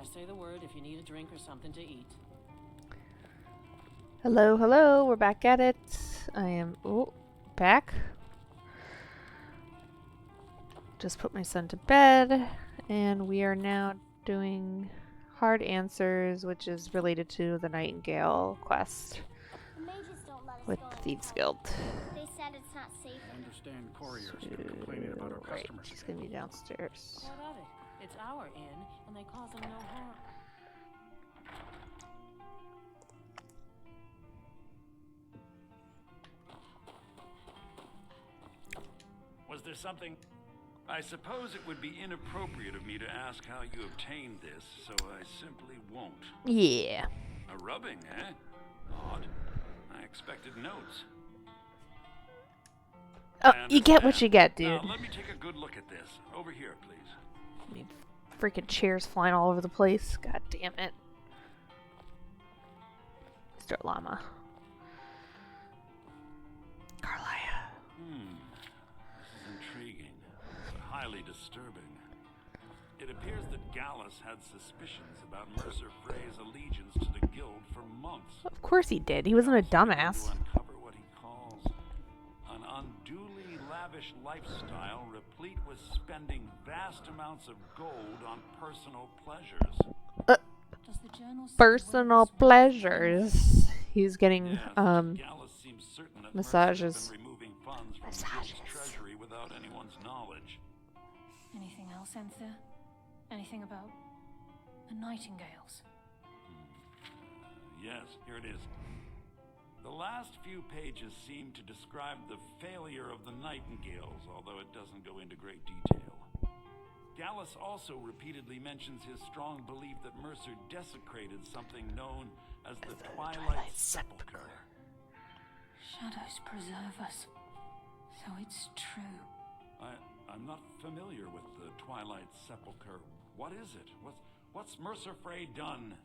Just say the word if you need a drink or something to eat. Hello, hello, we're back at it. I am back. Just put my son to bed, and we are now doing hard answers, which is related to the Nightingale quest with the Thieves Guild. They said it's not safe. I understand couriers keep complaining about our Right, customers. she's gonna be downstairs. What of it? It's our inn, and they cause them no harm. Was there something? I suppose it would be inappropriate of me to ask how you obtained this, so I simply won't. Yeah. A rubbing, eh? Odd. I expected notes. Oh, you get what you get, dude. Now, let me take a good look at this. Over here, please. I mean, freaking chairs flying all over the place. God damn it. Mr. Llama. Carlia. This is intriguing, but highly disturbing. It appears that Gallus had suspicions about Mercer Frey's allegiance to the guild for months. Of course he did. He wasn't a dumbass. To uncover what he calls an unduly lavish lifestyle replete with spending vast amounts of gold on personal pleasures. Does the journal say Personal when pleasures. He's getting, Yes, Gallus seems certain that Mercer massages. has been removing funds from the guild's treasury without anyone's knowledge. Anything else, Enthir? Anything about the Nightingales? Yes, here it is. The last few pages seem to describe the failure of the Nightingales, although it doesn't go into great detail. Gallus also repeatedly mentions his strong belief that Mercer desecrated something known as the Twilight Sepulchre. Shadows preserve us. So it's true. I'm not familiar with the Twilight Sepulchre. What is it? What's Mercer Frey done?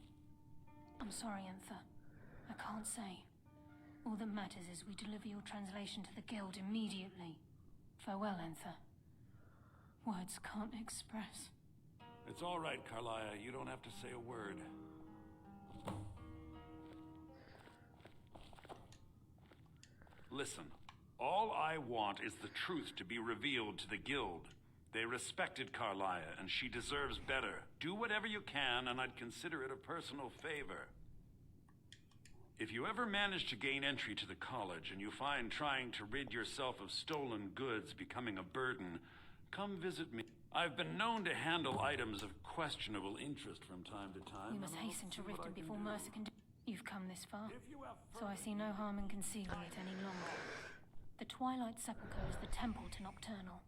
I'm sorry, Enthir. I can't say. All that matters is we deliver your translation to the guild immediately. Farewell, Enthir. Words can't express. It's all right, Carlia. You don't have to say a word. Listen, all I want is the truth to be revealed to the guild. They respected Carlia, and she deserves better. Do whatever you can, and I'd consider it a personal favor. If you ever manage to gain entry to the college, and you find trying to rid yourself of stolen goods becoming a burden, come visit me. I've been known to handle items of questionable interest from time to time. We must hasten to Riften before Mercer can do. You've come this far, so I see no harm in concealing it any longer. The Twilight Sepulchre is the temple to Nocturnal.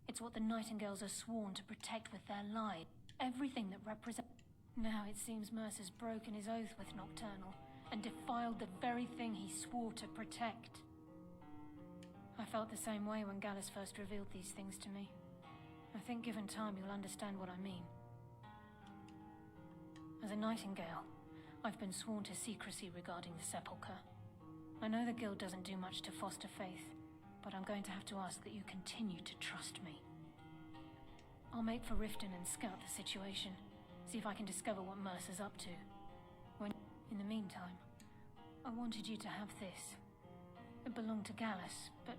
It's what the Nightingales are sworn to protect with their lives. Everything that represents. Now it seems Mercer's broken his oath with Nocturnal and defiled the very thing he swore to protect. I felt the same way when Gallus first revealed these things to me. I think given time you'll understand what I mean. As a Nightingale, I've been sworn to secrecy regarding the Sepulchre. I know the guild doesn't do much to foster faith, but I'm going to have to ask that you continue to trust me. I'll make for Riften and scout the situation, see if I can discover what Mercer's up to. In the meantime, I wanted you to have this. It belonged to Gallus, but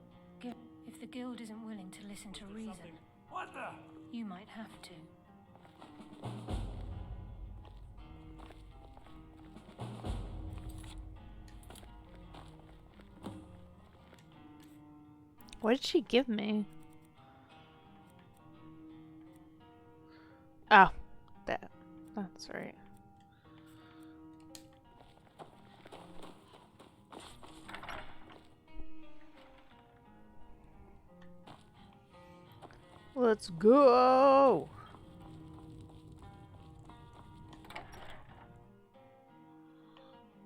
if the guild isn't willing to listen to reason, What the? you might have to. What did she give me? Oh, that's right. Let's go.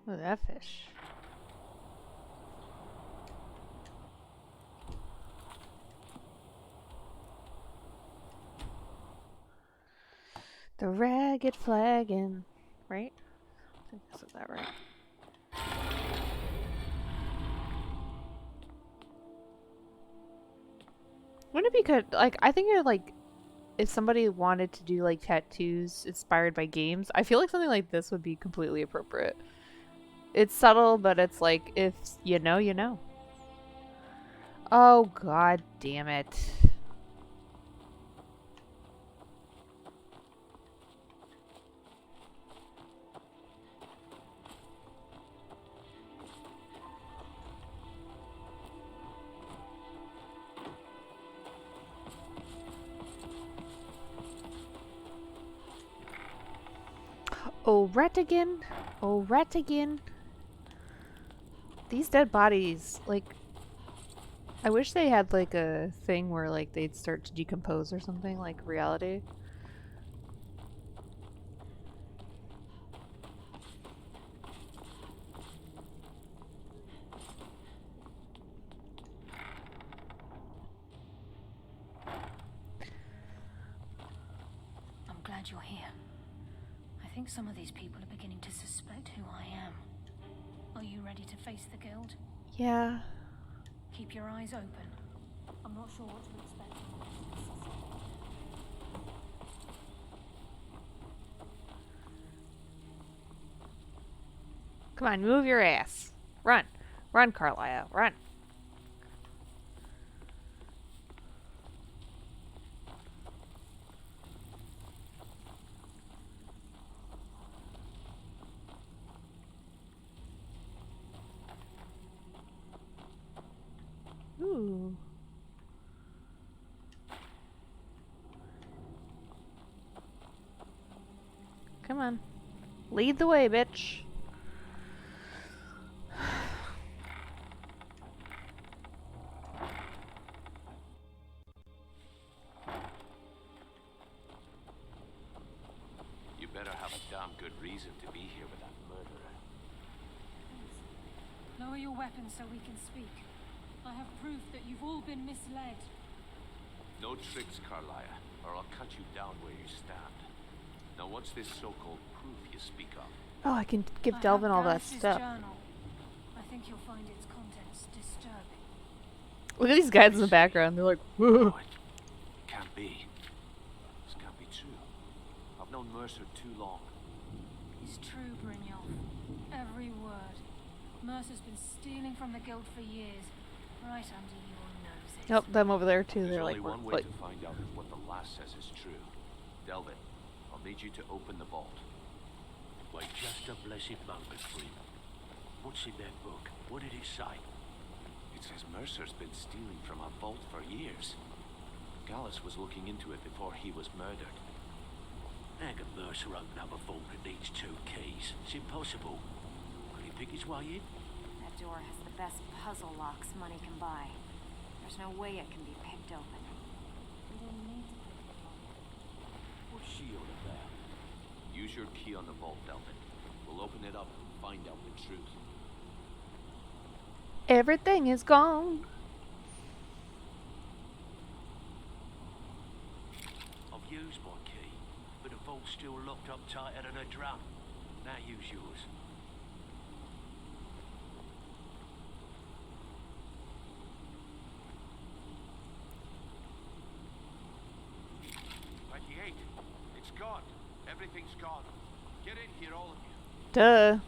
Look at that fish. The ragged flagon, right? I think I said that right. Wouldn't it be good? Like, I think it like if somebody wanted to do like tattoos inspired by games, I feel like something like this would be completely appropriate. It's subtle, but it's like, if you know, you know. Oh, god damn it. Oh, Rattigan. Oh, Rattigan. These dead bodies, like, I wish they had like a thing where like they'd start to decompose or something, like reality. I'm glad you're here. I think some of these people are beginning to suspect who I am. Are you ready to face the guild? Yeah. Keep your eyes open. I'm not sure what to expect. Come on, move your ass. Run. Run, Carlisle. Run. Ooh. Come on. Lead the way, bitch. You better have a damn good reason to be here with that murderer. Lower your weapons so we can speak. I have proof that you've all been misled. No tricks, Carlisle, or I'll cut you down where you stand. Now what's this so-called proof you speak of? Oh, I can give I Delvin have all that Garrus's stuff. journal. I think you'll find its contents disturbing. Look at these guys in the background. They're like, whoa. No, it can't be. This can't be true. I've known Mercer too long. It's true, Brynjolf. Every word. Mercer's been stealing from the guild for years, right under your noses. Nope, them over there too. There's They're only like, one way what? to find out if what the lass says is true. Delvin, I'll need you to open the vault. Wait just a blessed moment, Bryn. What's in that book? What did it say? It says Mercer's been stealing from our vault for years. Gallus was looking into it before he was murdered. How can Mercer open up a vault that needs 2 keys? It's impossible. Could he pick his way in? That door has the best puzzle locks money can buy. There's no way it can be picked open. We didn't need to pick it open. What's she on about? Use your key on the vault, Delvin. We'll open it up and find out the truth. Everything is gone. I've used my key, but the vault's still locked up tighter than a drum. Now use yours. It's gone. Everything's gone. Get in here, all of you. Duh.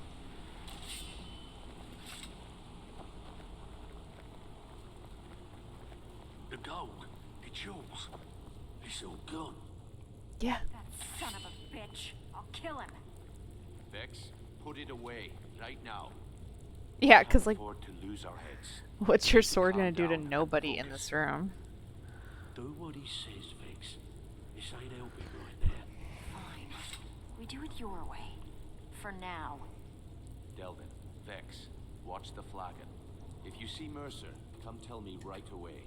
The gold. It's yours. It's all gone. Yeah. That son of a bitch. I'll kill him. Vex, put it away, right now. Yeah, because like, Can't afford to lose our heads. what's your sword Calm gonna do to down and nobody in focus. this room? Do what he says, Vix. This ain't helping right now. Fine. We do it your way. For now. Delvin, Vex, watch the flagon. If you see Mercer, come tell me right away.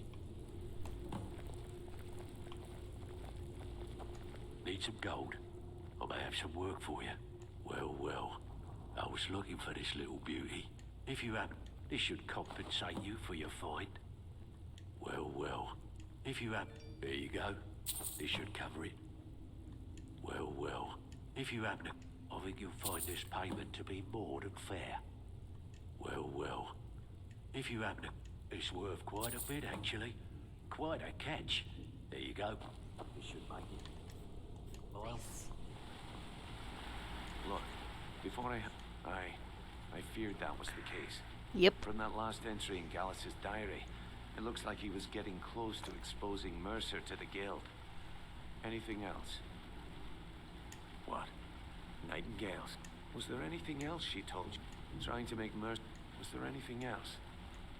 Need some gold? I may have some work for you. Well, well. I was looking for this little beauty. If you haven't, this should compensate you for your find. Well, well. If you haven't, there you go. This should cover it. Well, well. If you haven't, I think you'll find this payment to be more than fair. Well, well. If you haven't, it's worth quite a bit, actually. Quite a catch. There you go. This should make it. Well, Look, before I feared that was the case. Yep. From that last entry in Gallus's diary, it looks like he was getting close to exposing Mercer to the Guild. Anything else? what? Nightingales. Was there anything else she told you? Trying to make Mercer... Was there anything else?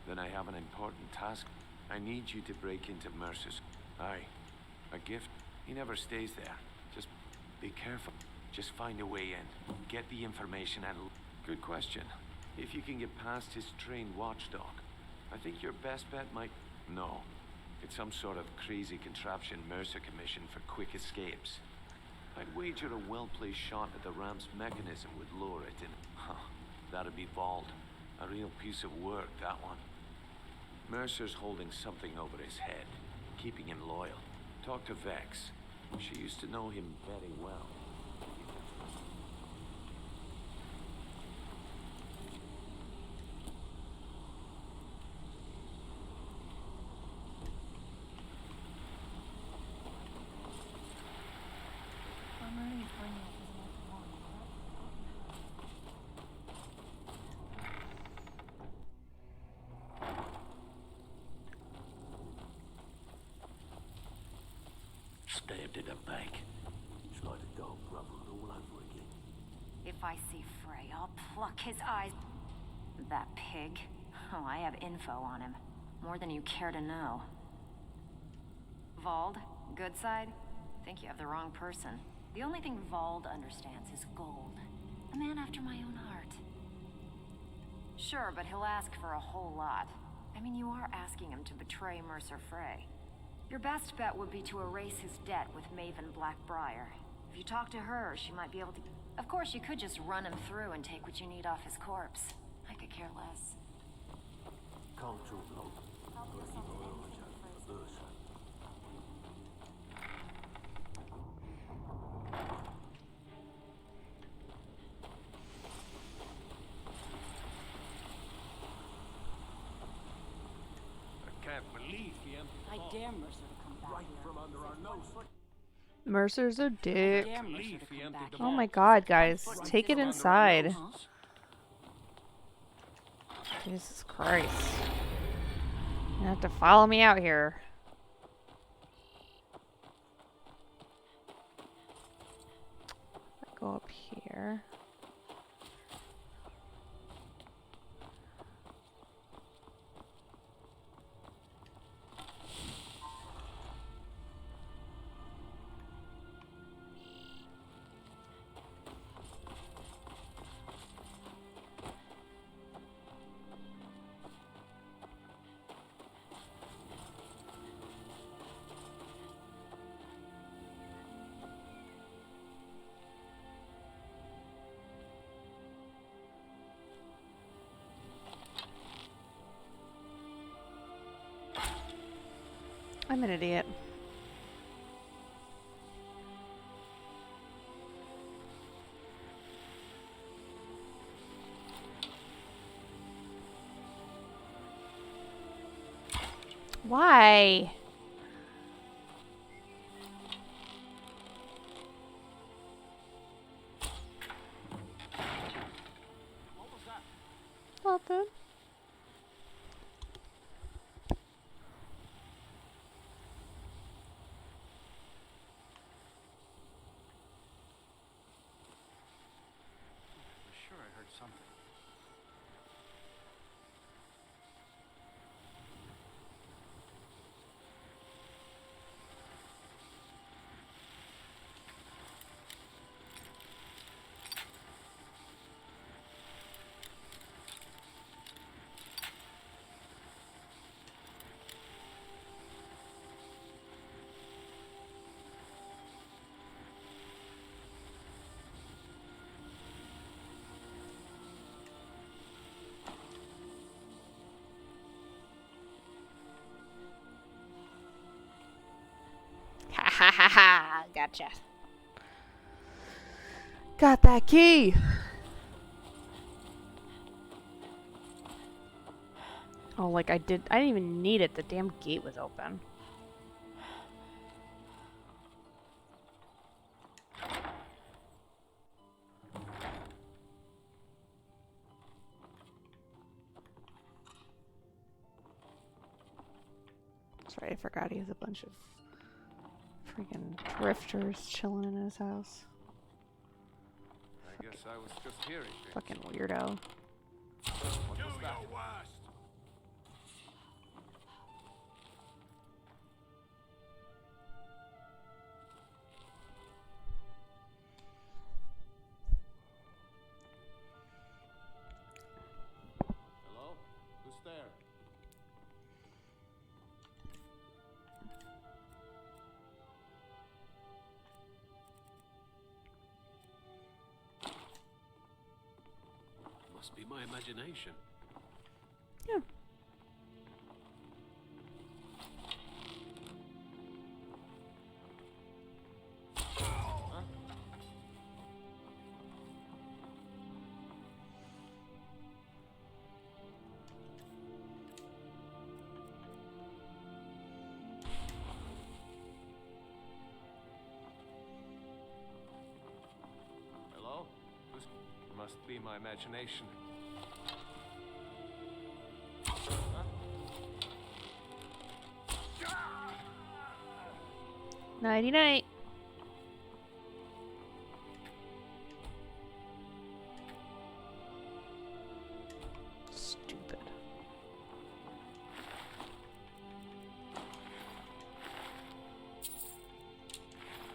Then I have an important task. I need you to break into Mercer's... Aye. A gift. He never stays there. Just be careful. Just find a way in. Get the information and... Good question. If you can get past his trained watchdog, I think your best bet might... No. It's some sort of crazy contraption Mercer commissioned for quick escapes. I'd wager a well-placed shot at the ramp's mechanism would lure it in. Huh. That'd be Vault. A real piece of work, that one. Mercer's holding something over his head, keeping him loyal. Talk to Vex. She used to know him very well. I'm really bringing it as an one. Stabbed in the back. It's like a dog groveled all over again. If I see Frey, I'll pluck his eyes. That pig. Oh, I have info on him. More than you care to know. Vald, good side? Think you have the wrong person. The only thing Vald understands is gold. A man after my own heart. Sure, but he'll ask for a whole lot. I mean, you are asking him to betray Mercer Frey. Your best bet would be to erase his debt with Maven Blackbriar. If you talk to her, she might be able to... Of course, you could just run him through and take what you need off his corpse. I could care less. Cultural bloke. Gotta keep my eyes open for Mercer. I can't believe he I dare Mercer to come back here. From under our nose. Mercer's a dick. Dare Mercer to come back Oh here. my god, guys. Take it inside. Huh? Jesus Christ. You have to follow me out here. Go up here. I'm an idiot. Why? Nothing. Sure, I heard something. Ha ha ha ha. Gotcha. Got that key. Oh, like I didn't even need it. The damn gate was open. That's right, I forgot he has a bunch of freaking drifters chilling in his house. I guess I was just hearing things. Fucking weirdo. What was that? Hello? Who's there? Must be my imagination. Yeah. Hello? Who's... Must be my imagination. Nighty night. Stupid.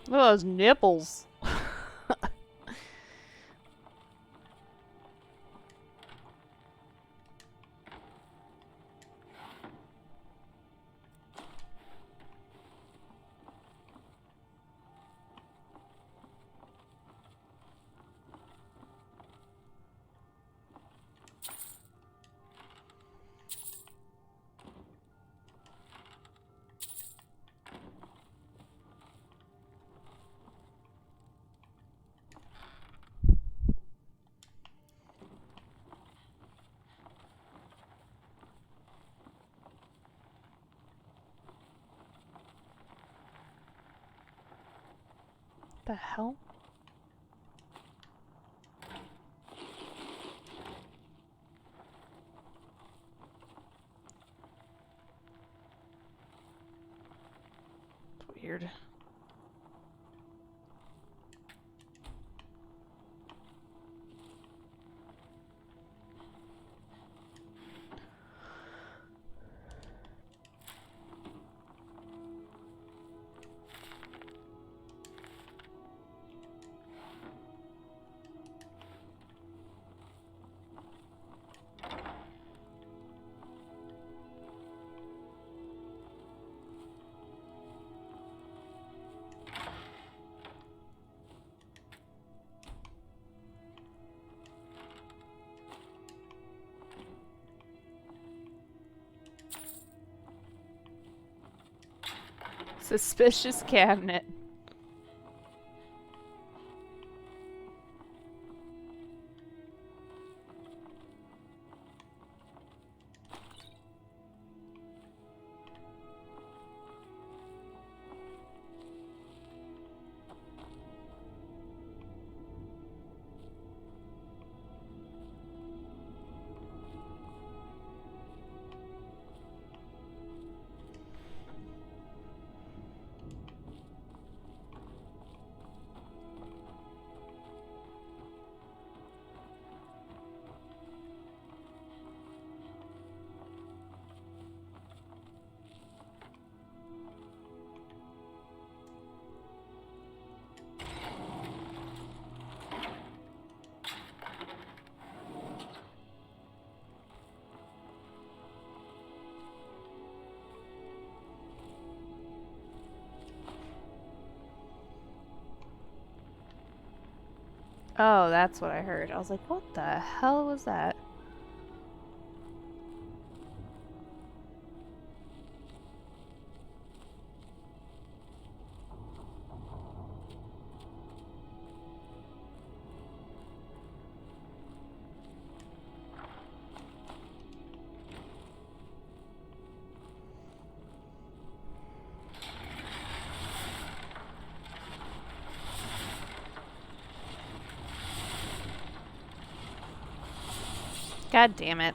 Look at those nipples. The hell? It's weird. Suspicious cabinet. Oh, that's what I heard. I was like, what the hell was that? God damn it.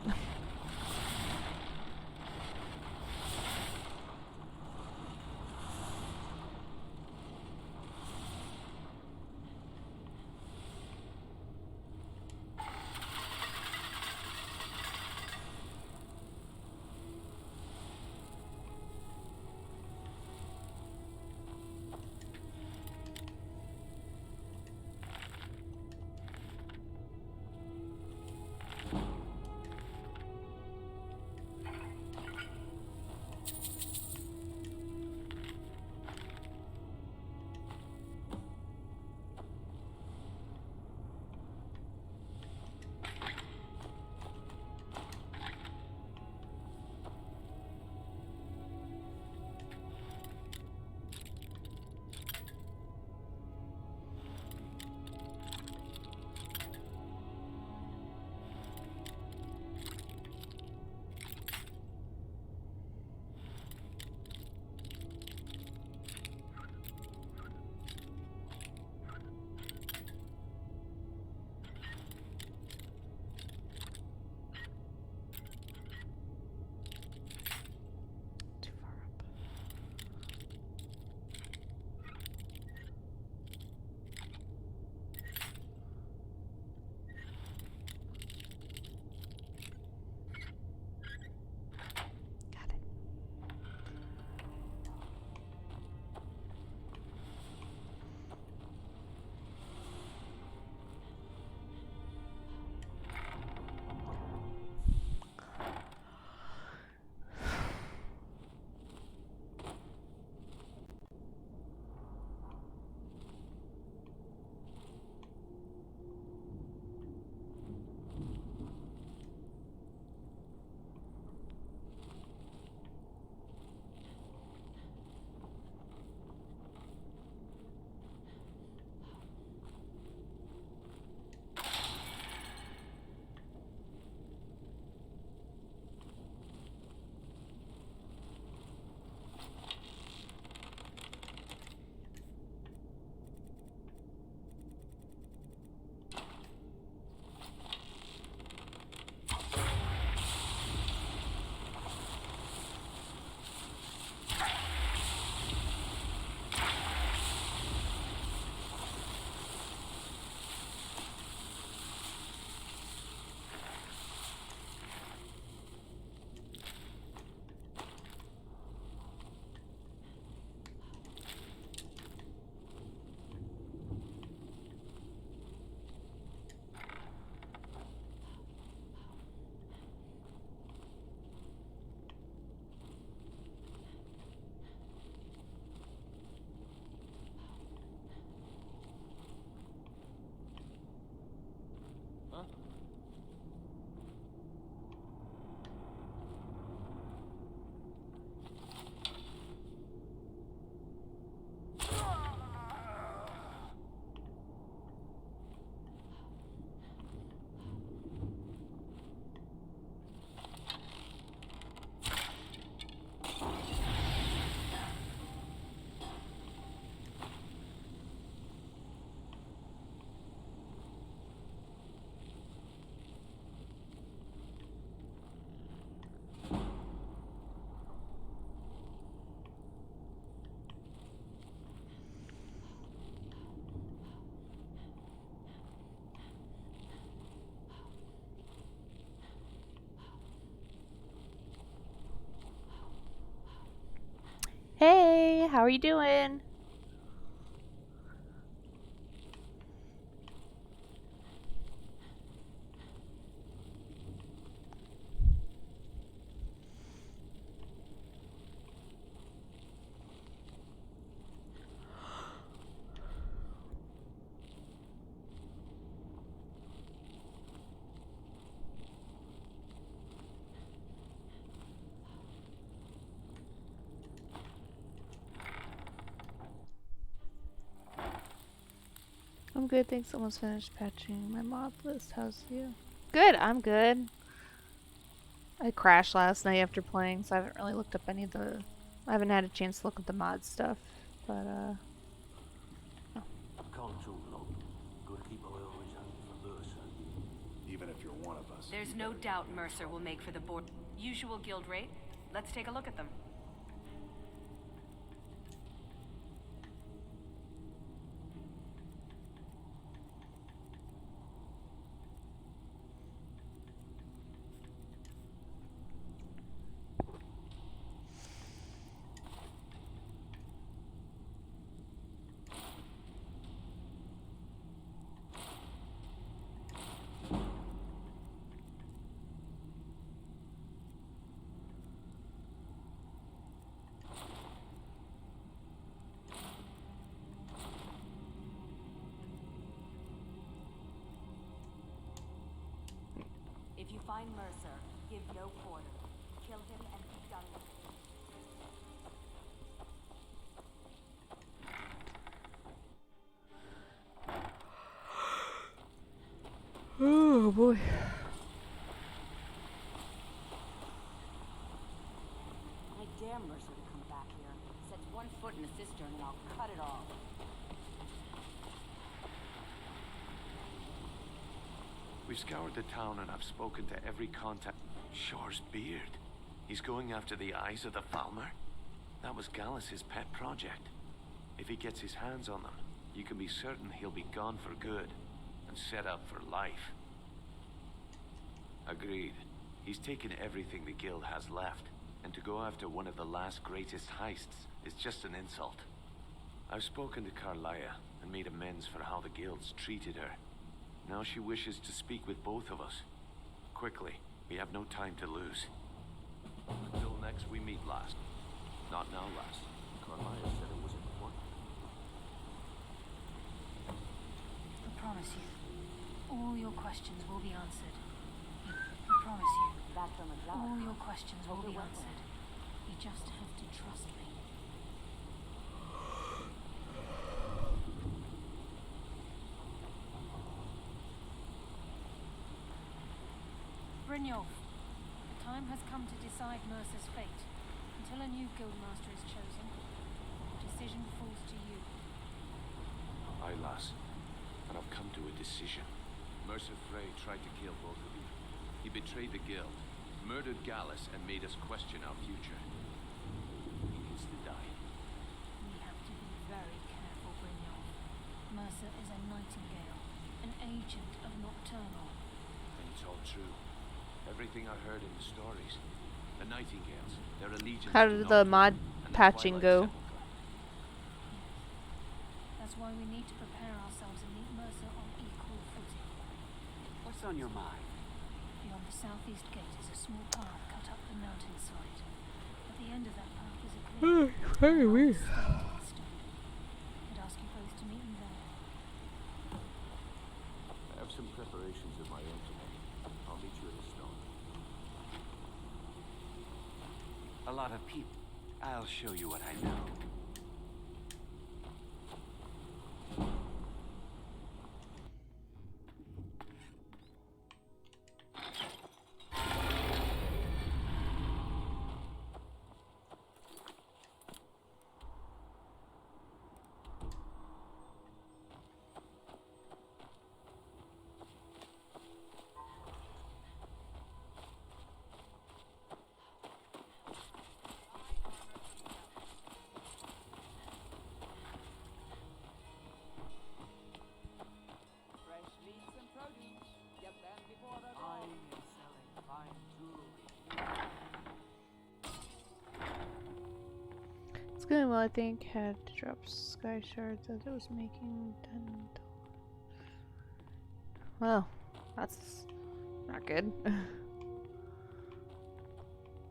Hey, how are you doing? I'm good, thanks. Almost finished patching my mod list. How's you? Good, I'm good. I crashed last night after playing, so I haven't really looked up any of the... I haven't had a chance to look at the mod stuff, but Can't talk long. Gotta keep my eyes open for Mercer. Even if you're one of us. There's no doubt Mercer will make for the board. Usual guild rate. Let's take a look at them. If you find Mercer, give no quarter. Kill him and be done with it. oh boy. I dare Mercer to come back here. Sets one foot in a cistern and I'll cut it off. We've scoured the town and I've spoken to every contact. Shore's beard. He's going after the eyes of the Falmer? That was Gallus's pet project. If he gets his hands on them, you can be certain he'll be gone for good and set up for life. Agreed. He's taken everything the guild has left, and to go after one of the last greatest heists is just an insult. I've spoken to Carlia and made amends for how the guild's treated her. Now she wishes to speak with both of us. Quickly, we have no time to lose. Until next we meet, last. Not now, last. Carlia said it was important. I promise you, all your questions will be answered. I promise you, Back from a job. all your questions will be Overwhelming. answered. You just have to trust me. Brynjolf, the time has come to decide Mercer's fate. Until a new guildmaster is chosen, the decision falls to you. Aye, lass. And I've come to a decision. Mercer Frey tried to kill both of you. He betrayed the guild, murdered Gallus, and made us question our future. He needs to die. We have to be very careful, Brynjolf. Mercer is a Nightingale, an agent of Nocturnal. And it's all true. Everything I heard in the stories. The Nightingales, their allegiance How to did the mod Nocturne, and the patching Twilight go? Sepulchre. That's why we need to prepare ourselves and meet Mercer on equal footing. What's on your mind? Beyond the southeast gate is a small path cut up the mountainside. At the end of that path is a clearing. Very weird. I'd ask you both to meet me there. I have some preparations of my own to make. I'll meet you at the stone. A lot of people. I'll show you what I know. I think, had to drop sky shards as it was making 10. Well, that's not good.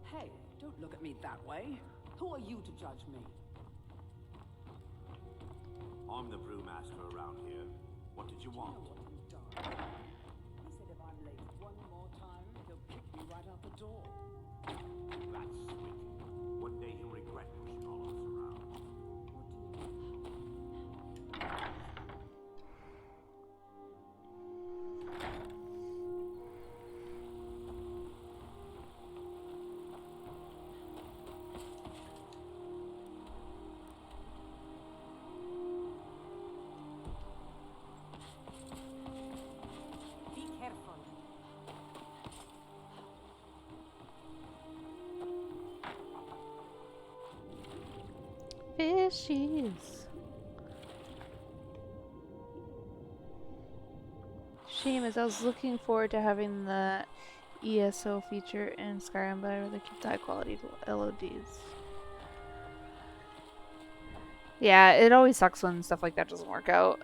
Hey, don't look at me that way. Who are you to judge me? I'm the brewmaster around here. What did you want? He said if I'm late one more time, he'll kick me right out the door. That's sweet. One day he'll regret pushing all of us around. Be careful. Fishies. Shame is I was looking forward to having the ESO feature in Skyrim, but I really keep the high quality LODs. Yeah, it always sucks when stuff like that doesn't work out.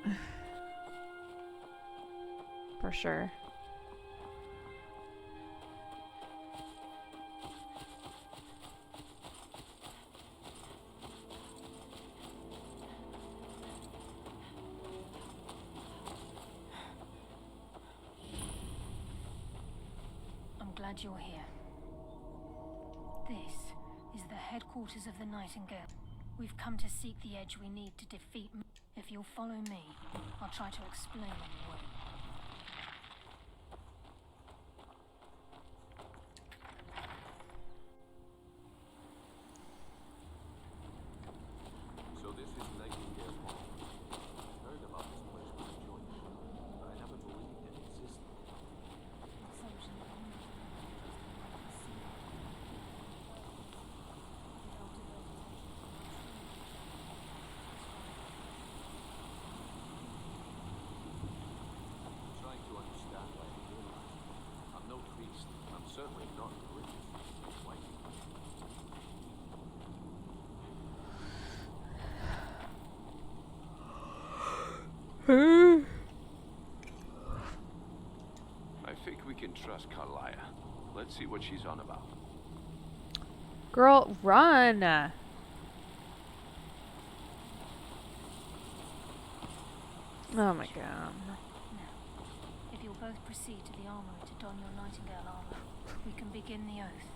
For sure. I'm glad you're here. This is the headquarters of the Nightingale. We've come to seek the edge we need to defeat If you'll follow me, I'll try to explain on the way. So this is Nightingale Hall. I heard about this place when I joined, but I never believed it existed. I'm trying to understand why I feel like I'm no priest. I'm certainly not religious. Why? I think we can trust Carlia. Let's see what she's on about. Girl, run! Oh my god. Now, if you'll both proceed to the armory to don your Nightingale armor, we can begin the oath.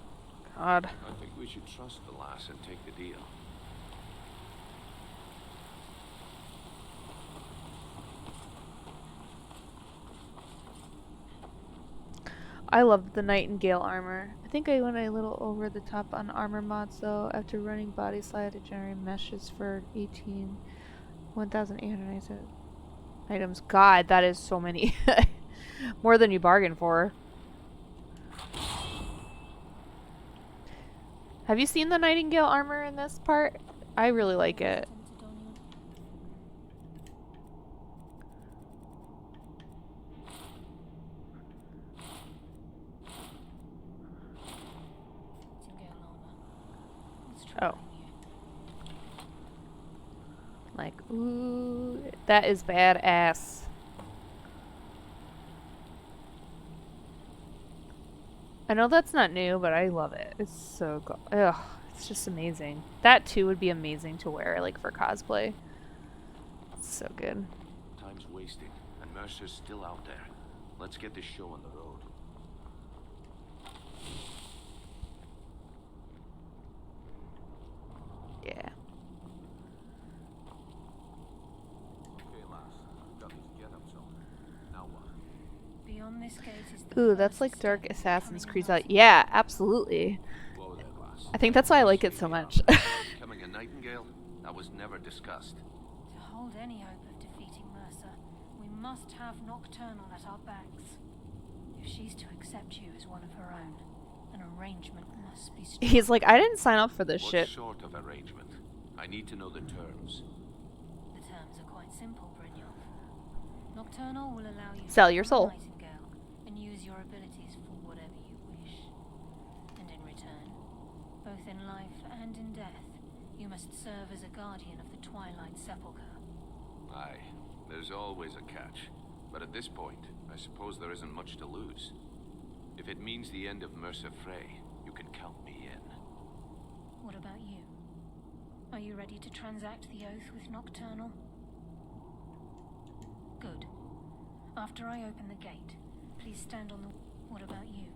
God. I think we should trust the lass and take the deal. I love the Nightingale armor. I think I went a little over the top on armor mods though. After running body slide to generate meshes for 1,897 items. God, that is so many. More than you bargained for. Have you seen the Nightingale armor in this part? I really like it. Oh. Like, ooh, that is badass. I know that's not new, but I love it. It's so cool. Ugh, it's just amazing. That too would be amazing to wear, like, for cosplay. It's so good. Time's wasting, and Mercer's still out there. Let's get this show on the road. Yeah. Okay, lass. Got me to get up somewhere. Now what? Beyond this gate is the Ooh, that's first like step Dark to Assassin's becoming Creed. a knight. Yeah, absolutely. Whoa there, lass. I think that's why I like it so much. Becoming a Nightingale? That was never discussed. To hold any hope of defeating Mercer, we must have Nocturnal at our backs. If she's to accept you as one of her own, an arrangement must be struck. He's like, I didn't sign up for this What shit. sort of arrangement? I need to know the terms. The terms are quite simple, Brynjolf. Nocturnal will allow you Sell to your become soul. a Nightingale and use your abilities for whatever you wish. And in return, both in life and in death, you must serve as a guardian of the Twilight Sepulchre. Aye, there's always a catch. But at this point, I suppose there isn't much to lose. If it means the end of Mercer Frey, you can count me in. What about you? Are you ready to transact the oath with Nocturnal? Good. After I open the gate, please stand on the... What about you?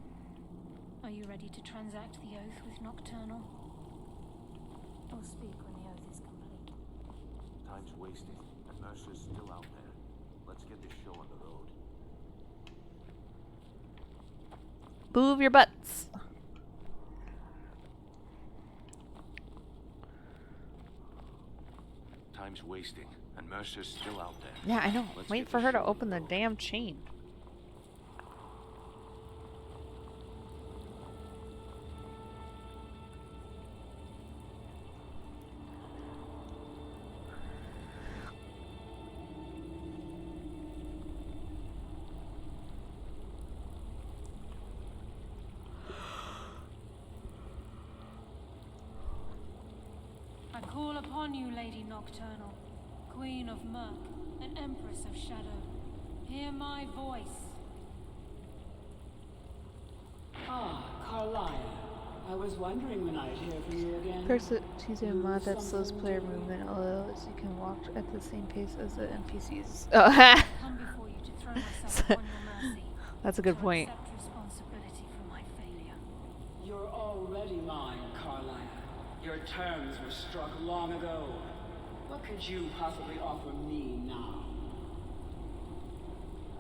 Are you ready to transact the oath with Nocturnal? We'll speak when the oath is complete. Time's wasted, and Mercer's still out there. Let's get this show on the road. Move your butts. Time's wasting, and Mercer's still out there. Yeah, I know. Let's Wait get for this her to show on open the road. damn chain. I call upon you, Lady Nocturnal, Queen of Murk, and Empress of Shadow. Hear my voice. Ah, Carlisle. I was wondering when I'd hear from you again. First, she's a mod that slows player movement, although you can walk at the same pace as the NPCs. Oh, Come before you to throw myself upon your mercy. that's a good to point. accept responsibility for my failure. You're already mine, Carlisle. Your terms were struck long ago. What could you possibly offer me now?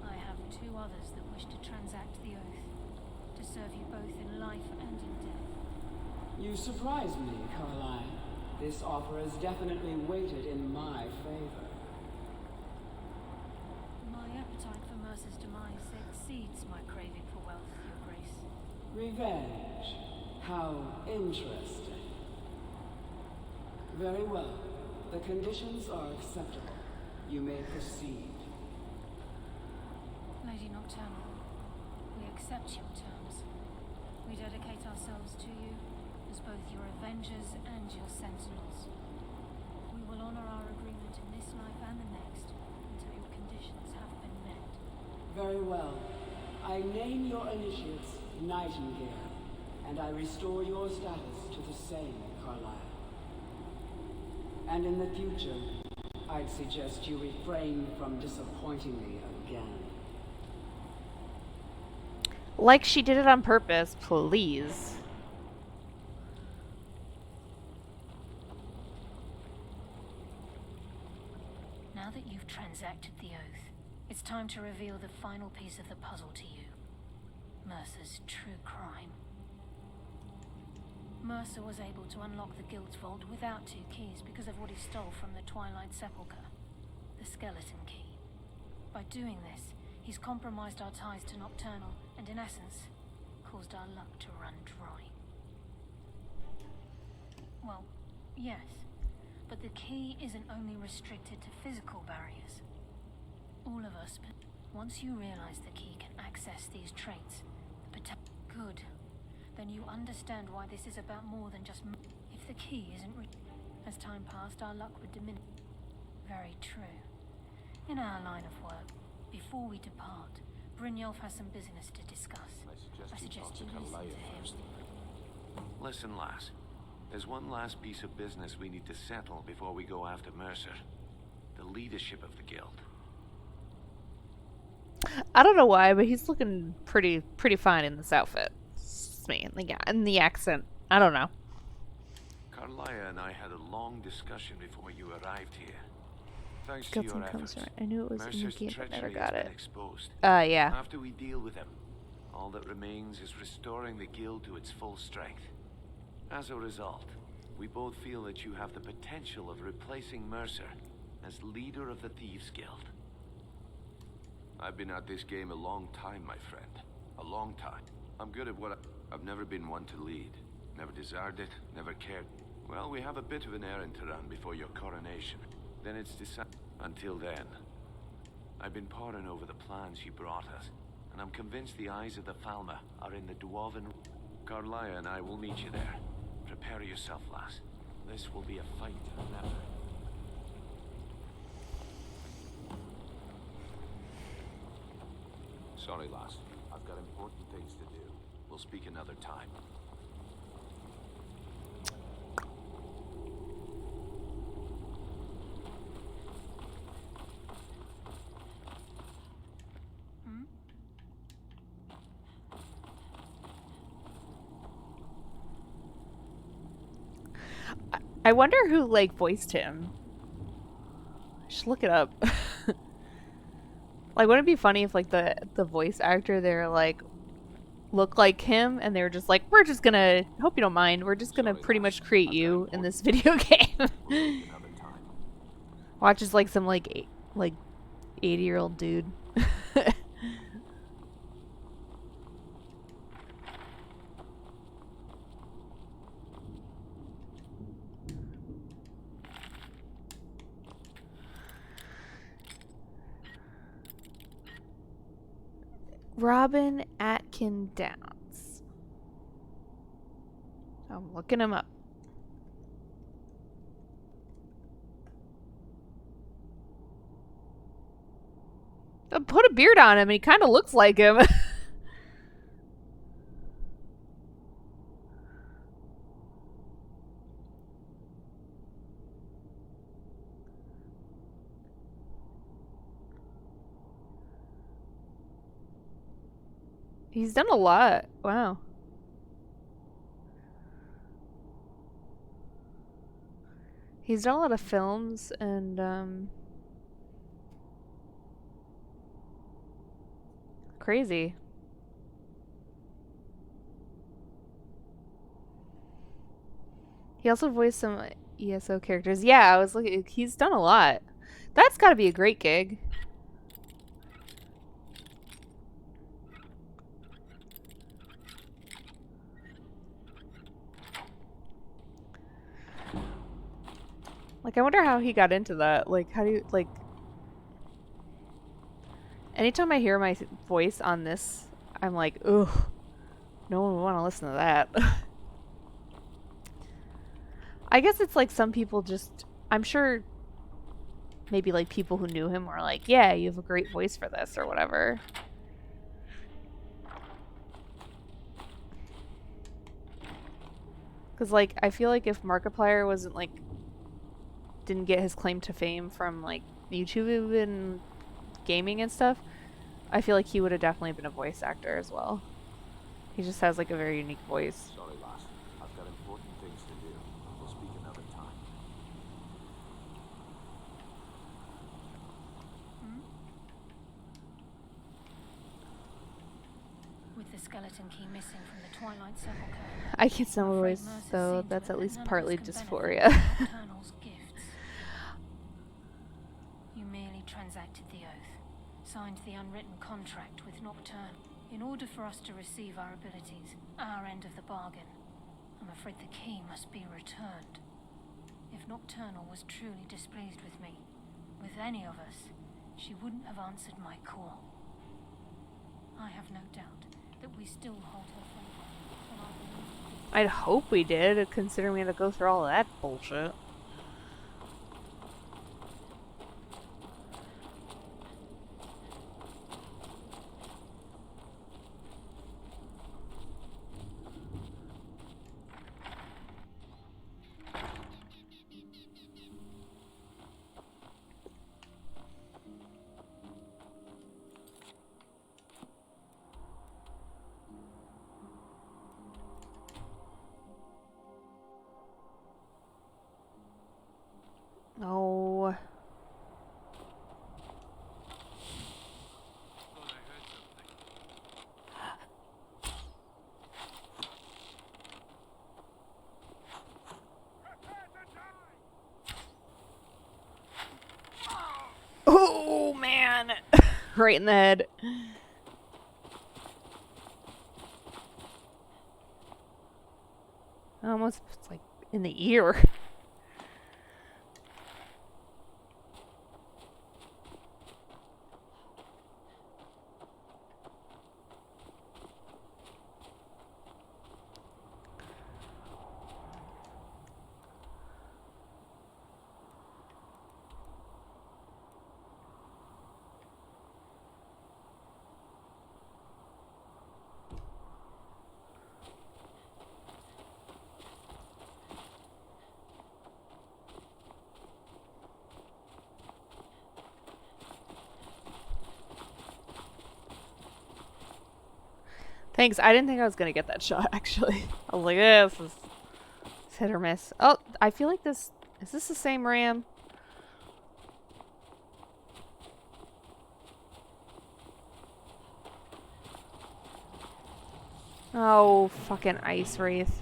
I have two others that wish to transact the oath, to serve you both in life and in death. You surprise me, Carlisle. This offer is definitely weighted in my favor. My appetite for Mercer's demise exceeds my craving for wealth, Your Grace. Revenge. How interesting. Very well. The conditions are acceptable. You may proceed. Lady Nocturnal, we accept your terms. We dedicate ourselves to you as both your avengers and your sentinels. We will honor our agreement in this life and the next until your conditions have been met. Very well. I name your initiates Nightingale, and I restore your status to the same, Carlisle. And in the future, I'd suggest you refrain from disappointing me again. Like she did it on purpose, please. Now that you've transacted the oath, it's time to reveal the final piece of the puzzle to you. Mercer's true crime. Mercer was able to unlock the Guild's vault without two keys because of what he stole from the Twilight Sepulchre, the skeleton key. By doing this, he's compromised our ties to Nocturnal and, in essence, caused our luck to run dry. Well, yes, but the key isn't only restricted to physical barriers. All of us, but once you realize the key can access these traits, good. Then you understand why this is about more than just... If the key isn't... As time passed, our luck would diminish. Very true. In our line of work, before we depart, Brynjolf has some business to discuss. I suggest you listen to him. Listen, lass. There's one last piece of business we need to settle before we go after Mercer. The leadership of the guild. I don't know why, but he's looking pretty fine in this outfit. Me and the accent. I don't know. Carlisle and I had a long discussion before you arrived here. Thanks to Got your some efforts, comes right. I knew it was in the Mercer's game, but never treachery got has it. been exposed. Yeah. After we deal with him, all that remains is restoring the guild to its full strength. As a result, we both feel that you have the potential of replacing Mercer as leader of the Thieves Guild. I've been at this game a long time, my friend. A long time. I'm good at what I've never been one to lead. Never desired it, never cared. Well, we have a bit of an errand to run before your coronation. Then it's decided. Until then, I've been poring over the plans you brought us, and I'm convinced the eyes of the Falmer are in the Dwarven... Carlisle and I will meet you there. Prepare yourself, lass. This will be a fight to remember. Sorry, lass. I've got important things to do. We'll speak another time. I wonder who, like, voiced him. I should look it up. Like, wouldn't it be funny if, like, the voice actor there, like, looked like him, and they were just like, we're just gonna, hope you don't mind, we're just gonna pretty much create you in this video game. Watch as, like, some, like 80-year-old dude. Robin Atkin Downs. I'm looking him up. Put a beard on him and he kind of looks like him. He's done a lot. Wow. He's done a lot of films and crazy. He also voiced some ESO characters. Yeah, I was looking. He's done a lot. That's got to be a great gig. Like, I wonder how he got into that. Like, how do you, like... Anytime I hear my voice on this, I'm like, ugh. No one would want to listen to that. I guess it's like some people just... I'm sure maybe, like, people who knew him were like, yeah, you have a great voice for this, or whatever. Because, like, I feel like if Markiplier wasn't, like... didn't get his claim to fame from, like, YouTube and gaming and stuff, I feel like he would have definitely been a voice actor as well. He just has, like, a very unique voice. Sorry, lass. I've got important things to do. We'll speak another time. With the skeleton key missing from the Twilight Sepulchre, I can't stand my voice, so that's at least partly dysphoria. You merely transacted the oath, signed the unwritten contract with Nocturne. In order for us to receive our abilities, our end of the bargain, I'm afraid the key must be returned. If Nocturnal was truly displeased with me, with any of us, she wouldn't have answered my call. I have no doubt that we still hold her favor. I'd hope we did, considering we had to go through all of that bullshit. Oh. Oh, man. Right in the head. Almost, it's like in the ear. Thanks. I didn't think I was gonna get that shot, actually. I was like, yeah, this is hit or miss. Oh, I feel like this... Is this the same ram? Oh, fucking ice wraith.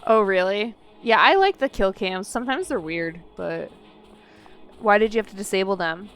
Oh, really? Yeah, I like the kill cams. Sometimes they're weird, but... Why did you have to disable them?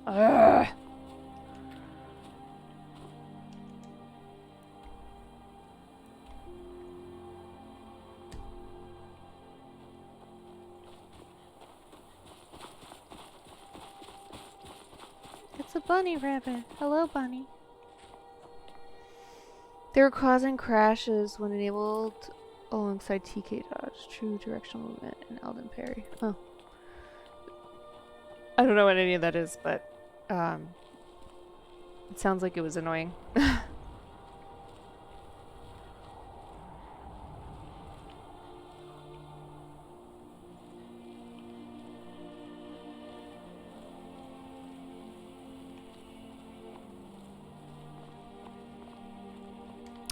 Ugh. It's a bunny rabbit. Hello, bunny. They're causing crashes when enabled alongside TK dodge, true directional movement, and Elden parry. Oh. I don't know what any of that is, but it sounds like it was annoying.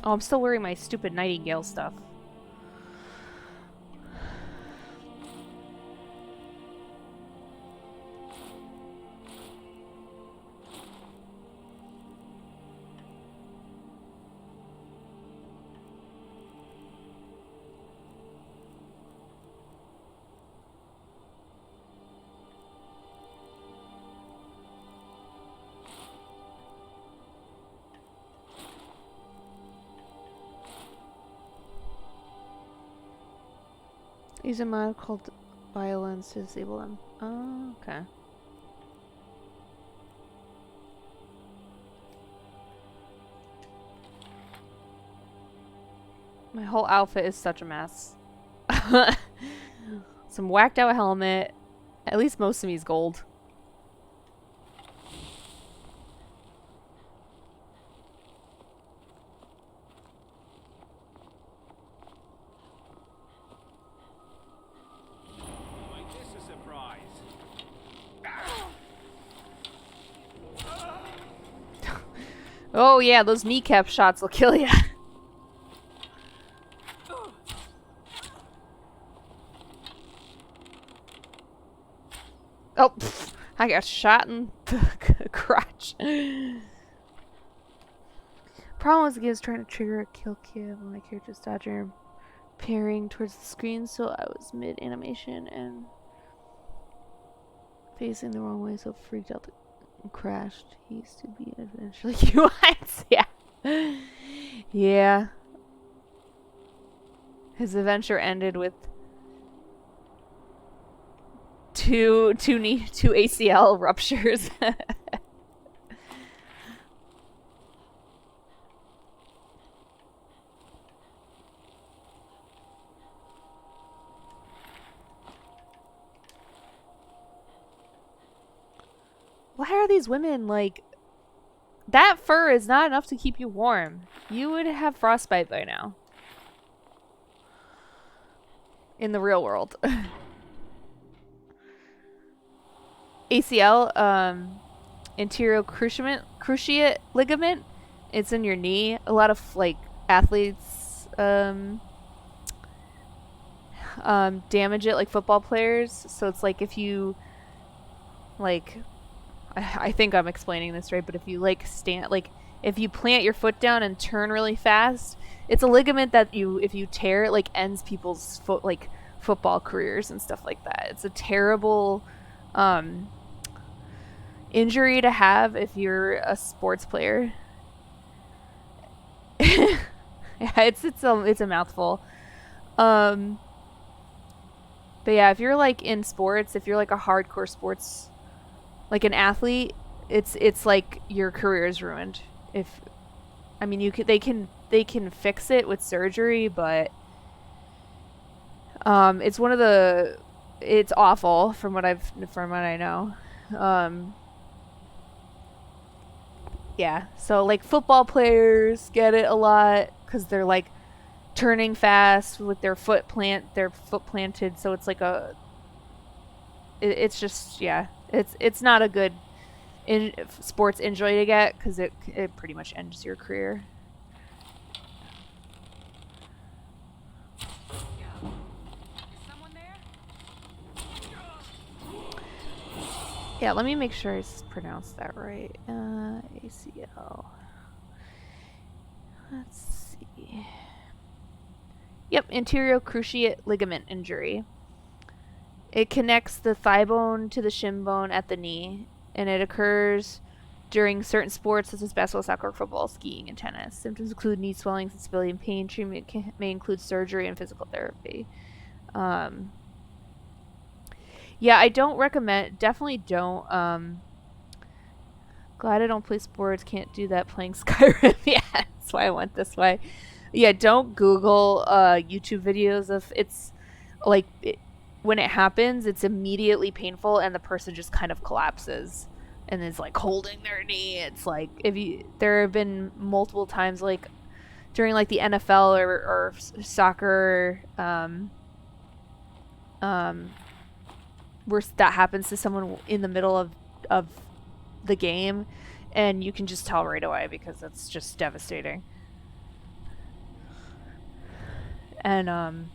Oh, I'm still wearing my stupid Nightingale stuff. Use a mod called Violence to disable them. Oh, okay. My whole outfit is such a mess. Some whacked out helmet. At least most of me is gold. Oh yeah, those kneecap shots will kill ya. Oh, pfft, I got shot in the crotch. Problem was the game was trying to trigger a kill cam when my character's dodging parrying towards the screen, so I was mid animation and facing the wrong way, so freaked out and crashed. He used to be an adventure like you once. Yeah. Yeah. His adventure ended with two ACL ruptures. Why are these women like... That fur is not enough to keep you warm. You would have frostbite by now. In the real world. ACL, anterior cruciate ligament. It's in your knee. A lot of like athletes damage it, like football players. So it's like if you like... I think I'm explaining this right, but if you like if you plant your foot down and turn really fast, it's a ligament that if you tear it, like ends people's football careers and stuff like that. It's a terrible injury to have if you're a sports player. Yeah, it's a mouthful. But yeah, if you're like in sports, if you're like a hardcore sports, like an athlete, it's like your career is ruined. If I mean, they can fix it with surgery, but it's awful from what I know. Yeah, so like football players get it a lot because they're like turning fast with their foot planted, so it's like it's just, yeah, it's not a good sports injury to get because it pretty much ends your career. Yeah, let me make sure I pronounced that right. ACL. Let's see. Yep, anterior cruciate ligament injury. It connects the thigh bone to the shin bone at the knee, and it occurs during certain sports such as basketball, soccer, football, skiing, and tennis. Symptoms include knee swelling, sensibility, and pain. Treatment may include surgery and physical therapy. Yeah, I don't recommend. Definitely don't. Glad I don't play sports. Can't do that playing Skyrim. Yeah, that's why I went this way. Yeah, don't Google YouTube videos of it's like when it happens. It's immediately painful, and the person just kind of collapses and is like holding their knee. It's like there have been multiple times like during like the NFL or soccer. Where that happens to someone in the middle of the game, and you can just tell right away because it's just devastating. And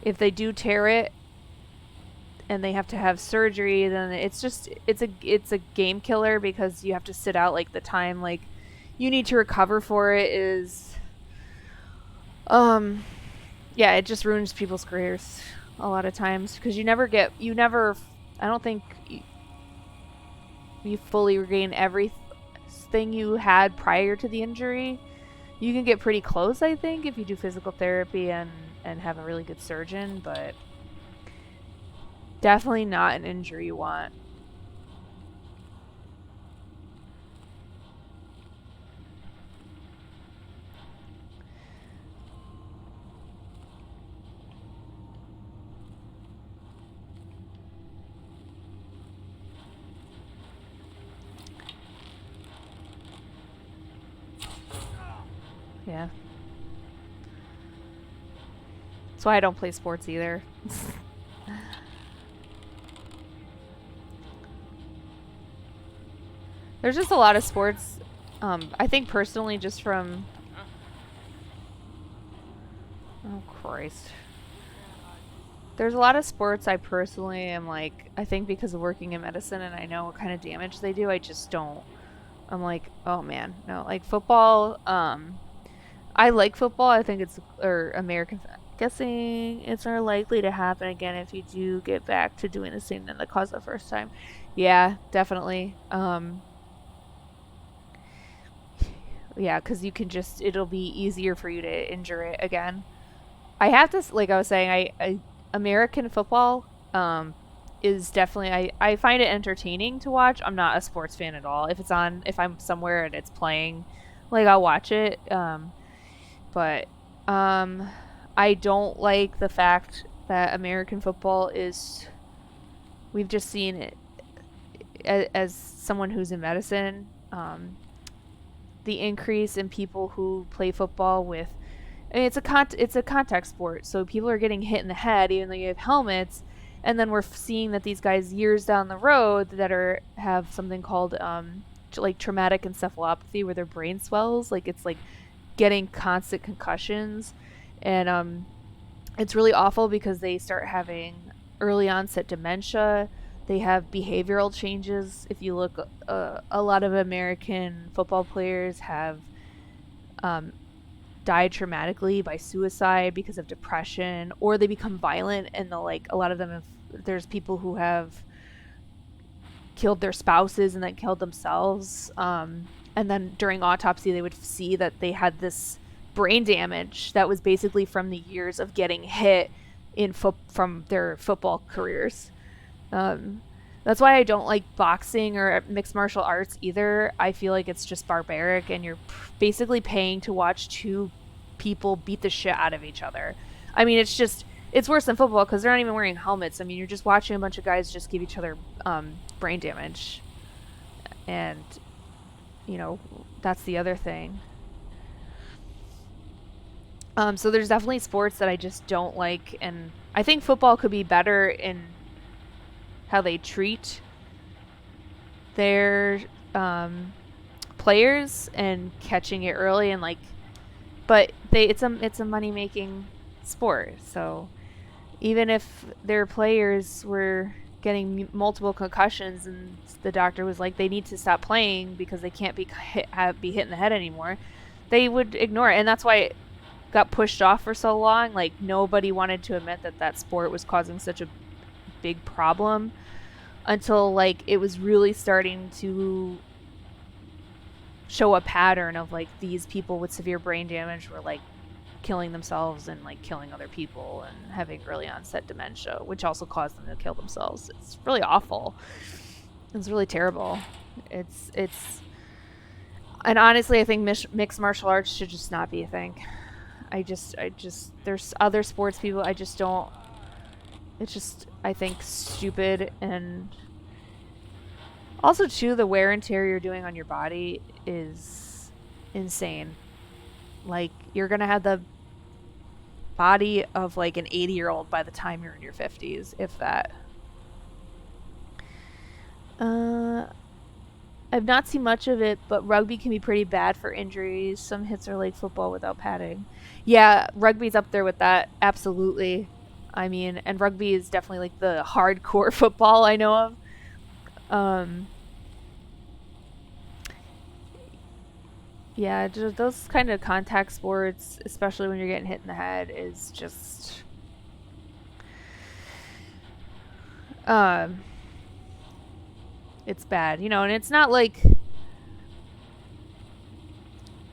if they do tear it and they have to have surgery, then it's a game killer because you have to sit out like the time like you need to recover for it is yeah, it just ruins people's careers a lot of times because I don't think you fully regain everything you had prior to the injury. You can get pretty close, I think, if you do physical therapy and have a really good surgeon, but definitely not an injury you want. Yeah. That's why I don't play sports either. There's just a lot of sports, I think personally just from... Oh, Christ. There's a lot of sports I personally am like, I think because of working in medicine and I know what kind of damage they do, I just don't... I'm like, oh man, no. Like football, I like football. I think American. Guessing it's more likely to happen again if you do get back to doing the same than the cause the first time. Yeah, definitely. Yeah, because it'll be easier for you to injure it again. I have to, like I was saying, American football is definitely, I find it entertaining to watch. I'm not a sports fan at all. If I'm somewhere and it's playing, like I'll watch it. But I don't like the fact that American football we've just seen it as someone who's in medicine, the increase in people who play football with, I mean, it's a contact sport, so people are getting hit in the head even though you have helmets, and then we're seeing that these guys years down the road that have something called like traumatic encephalopathy where their brain swells, like it's like getting constant concussions, and it's really awful because they start having early onset dementia. They have behavioral changes. If you look, a lot of American football players have died traumatically by suicide because of depression, or they become violent, and a lot of them there's people who have killed their spouses and then killed themselves. And then during autopsy, they would see that they had this brain damage that was basically from the years of getting hit from their football careers. That's why I don't like boxing or mixed martial arts either. I feel like it's just barbaric, and you're basically paying to watch two people beat the shit out of each other. I mean, it's worse than football because they're not even wearing helmets. I mean, you're just watching a bunch of guys just give each other brain damage. And, you know, that's the other thing. So there's definitely sports that I just don't like, and I think football could be better in how they treat their players and catching it early, and like, but it's a money-making sport, so even if their players were getting multiple concussions and the doctor was like they need to stop playing because they can't be hit in the head anymore, they would ignore it. And that's why it got pushed off for so long. Like, nobody wanted to admit that sport was causing such a big problem until like it was really starting to show a pattern of like these people with severe brain damage were like killing themselves and like killing other people and having early onset dementia, which also caused them to kill themselves. It's really awful. It's really terrible. It's and honestly, I think mixed martial arts should just not be a thing. I just there's other sports people I just don't. It's just, I think, stupid, and also too, the wear and tear you're doing on your body is insane. Like, you're gonna have the body of like an 80-year-old by the time you're in your 50s, if that. I've not seen much of it, but rugby can be pretty bad for injuries. Some hits are like football without padding. Yeah, rugby's up there with that, absolutely. I mean, and rugby is definitely like the hardcore football I know of. Yeah, just those kind of contact sports, especially when you're getting hit in the head, is just it's bad, you know. And it's not like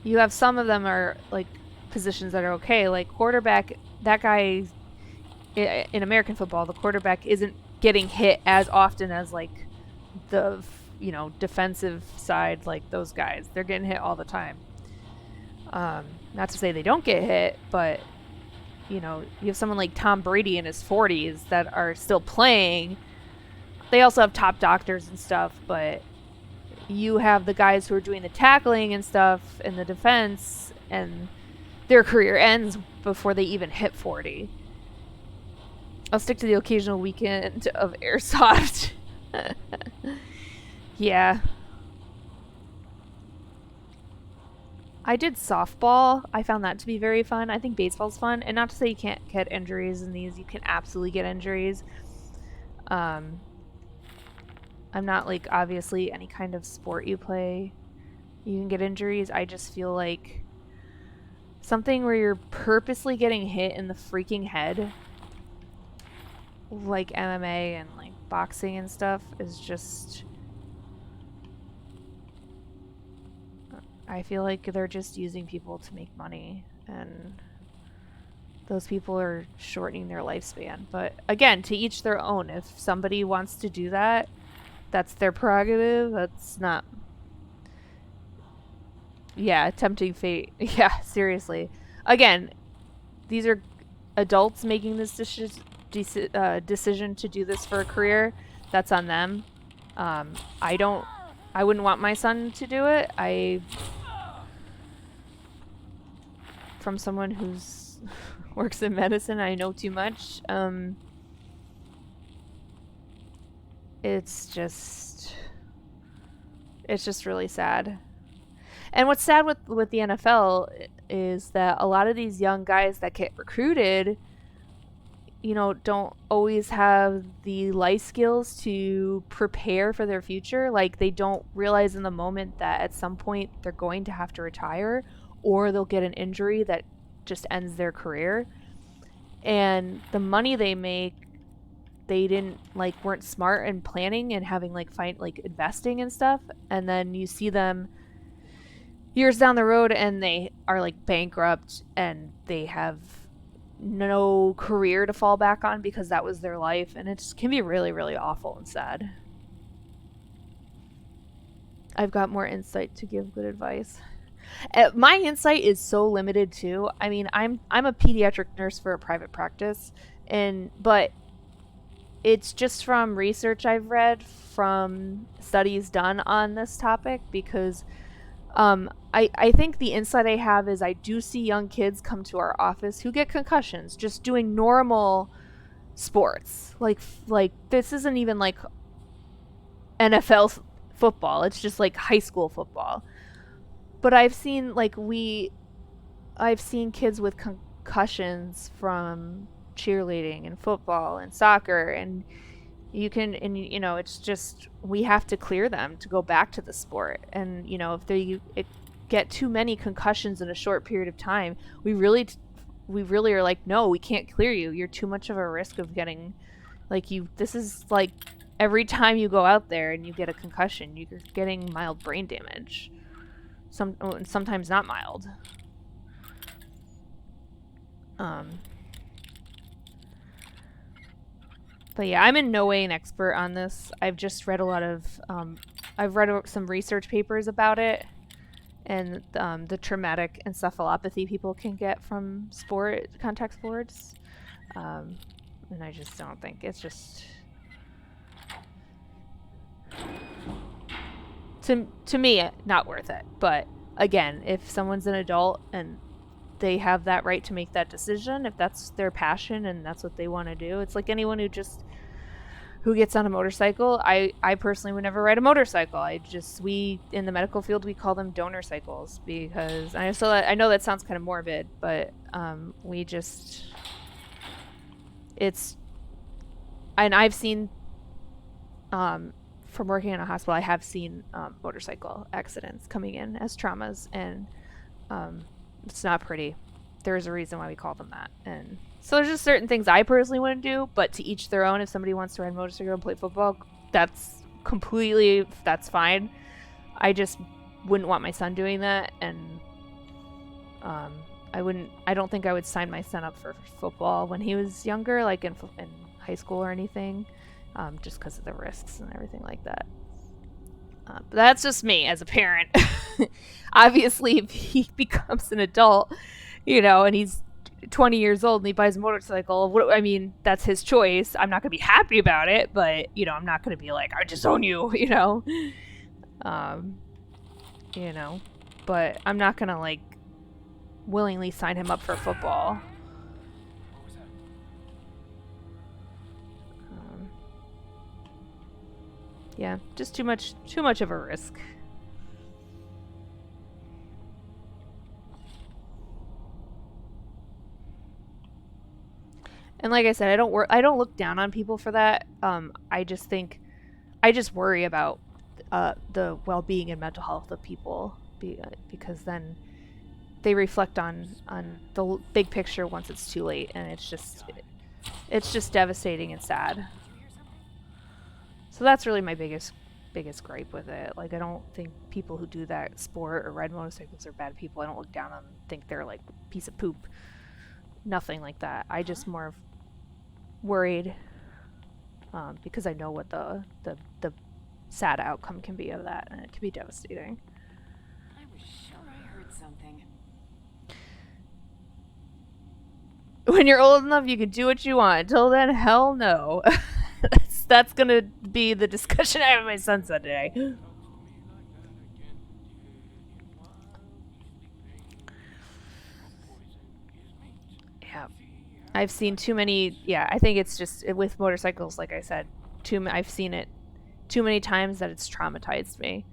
you have some of them are like positions that are okay, like quarterback. That guy in American football, the quarterback isn't getting hit as often as like the, you know, defensive side, like those guys. They're getting hit all the time. Not to say they don't get hit, but you know, you have someone like Tom Brady in his 40s that are still playing. They also have top doctors and stuff, but you have the guys who are doing the tackling and stuff in the defense, and their career ends before they even hit 40. I'll stick to the occasional weekend of airsoft. Yeah. I did softball. I found that to be very fun. I think baseball's fun. And not to say you can't get injuries in these. You can absolutely get injuries. I'm not like, obviously, any kind of sport you play, you can get injuries. I just feel like something where you're purposely getting hit in the freaking head, like MMA and like boxing and stuff, is just, I feel like they're just using people to make money, and those people are shortening their lifespan. But again, to each their own. If somebody wants to do that, that's their prerogative. That's not, yeah, tempting fate. Yeah, seriously. Again, these are adults making this decision to do this for a career. That's on them. I wouldn't want my son to do it. From someone who's works in medicine, I know too much. It's just really sad. And what's sad with the NFL is that a lot of these young guys that get recruited, you know, don't always have the life skills to prepare for their future. Like, they don't realize in the moment that at some point they're going to have to retire, or they'll get an injury that just ends their career. And the money they make, they weren't smart in planning and having investing and stuff. And then you see them years down the road and they are like bankrupt and they have no career to fall back on because that was their life, and it can be really, really awful and sad. I've got more insight to give good advice. My insight is so limited too. I mean, I'm a pediatric nurse for a private practice, but it's just from research I've read, from studies done on this topic, because I think the insight I have is I do see young kids come to our office who get concussions just doing normal sports. Like this isn't even like NFL football. It's just like high school football. But I've seen kids with concussions from cheerleading and football and soccer, and it's just, we have to clear them to go back to the sport. And if they get too many concussions in a short period of time, we really are like, no, we can't clear you. You're too much of a risk of getting this is like every time you go out there and you get a concussion, you're getting mild brain damage. Sometimes not mild. But yeah, I'm in no way an expert on this. I've just read I've read some research papers about it, and the traumatic encephalopathy people can get from contact sports. And I just don't think, it's just, to me, not worth it. But again, if someone's an adult and they have that right to make that decision, if that's their passion and that's what they want to do, it's like anyone who gets on a motorcycle. I personally would never ride a motorcycle. We in the medical field, we call them donor cycles, because I know that sounds kind of morbid, but and I've seen from working in a hospital, I have seen motorcycle accidents coming in as traumas, and it's not pretty. There's a reason why we call them that. And so there's just certain things I personally wouldn't do, but to each their own. If somebody wants to ride a motorcycle and play football, that's fine. I just wouldn't want my son doing that, and I don't think I would sign my son up for football when he was younger, like in high school or anything, just because of the risks and everything like that. But that's just me as a parent. Obviously, if he becomes an adult, and he's 20 years old and he buys a motorcycle, that's his choice. I'm not going to be happy about it, but, I'm not going to be like, I disown you, but I'm not going to, willingly sign him up for football. Yeah, just too much of a risk. And like I said, I don't look down on people for that. I just worry about the well-being and mental health of people, because then they reflect on the big picture once it's too late, and it's just devastating and sad. So that's really my biggest gripe with it. I don't think people who do that sport or ride motorcycles are bad people. I don't look down on them, think they're like a piece of poop. Nothing like that. I just more worried because I know what the sad outcome can be of that, and it can be devastating. I was sure I heard something. When you're old enough, you can do what you want. Until then, hell no. That's gonna be the discussion I have with my son today. Yeah, I've seen too many. Yeah, I think it's just with motorcycles, like I said, I've seen it too many times that it's traumatized me.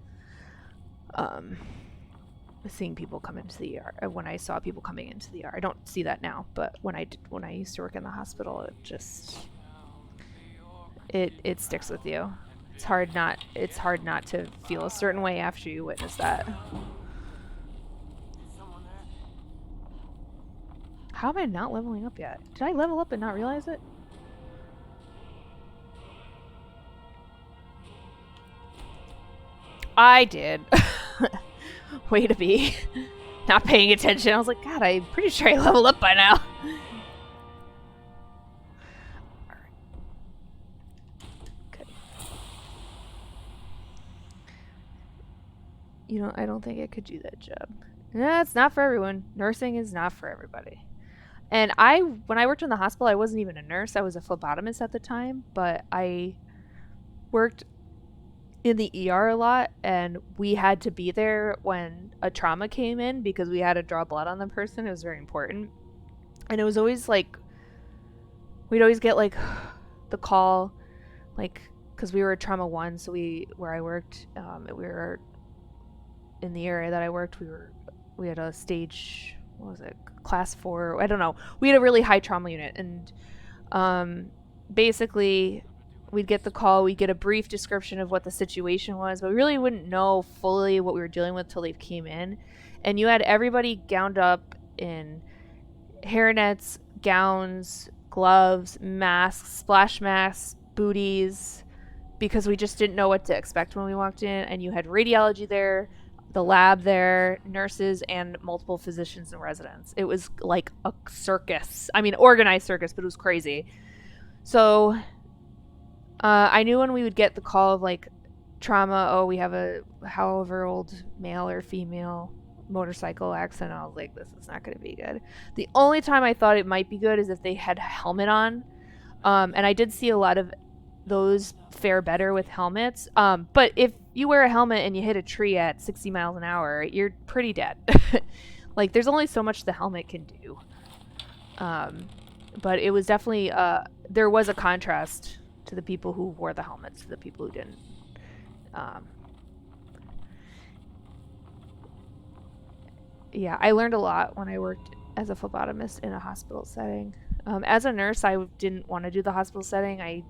Seeing people come into the ER. When I saw people coming into the ER, I don't see that now, but when I used to work in the hospital, it just it sticks with you. It's hard not to feel a certain way after you witness that. How am I not leveling up yet? Did I level up and not realize it? I did. way to be. Not paying attention. I was like, God, I'm pretty sure I leveled up by now. You know, I don't think I could do that job. Yeah, it's not for everyone. Nursing is not for everybody. And when I worked in the hospital, I wasn't even a nurse. I was a phlebotomist at the time, but I worked in the ER a lot, and we had to be there when a trauma came in because we had to draw blood on the person. It was very important. And it was always like, we'd always get like the call, like, because we were a trauma 1, so where I worked, we were in the area that I worked, we had a stage, what was it, class 4, I don't know. We had a really high trauma unit, and basically we'd get the call, we'd get a brief description of what the situation was, but we really wouldn't know fully what we were dealing with till they came in. And you had everybody gowned up in hairnets, gowns, gloves, masks, splash masks, booties, because we just didn't know what to expect when we walked in. And you had radiology there, the lab there, nurses, and multiple physicians and residents. It was like a circus. I mean, organized circus, but it was crazy. So I knew when we would get the call of like trauma, oh, we have a however old male or female motorcycle accident, I was like, this is not going to be good. The only time I thought it might be good is if they had a helmet on. And I did see a lot of those fare better with helmets. But if you wear a helmet and you hit a tree at 60 miles an hour, you're pretty dead. Like, there's only so much the helmet can do. But it was definitely, there was a contrast to the people who wore the helmets to the people who didn't. Yeah, I learned a lot when I worked as a phlebotomist in a hospital setting. As a nurse, I didn't want to do the hospital setting. I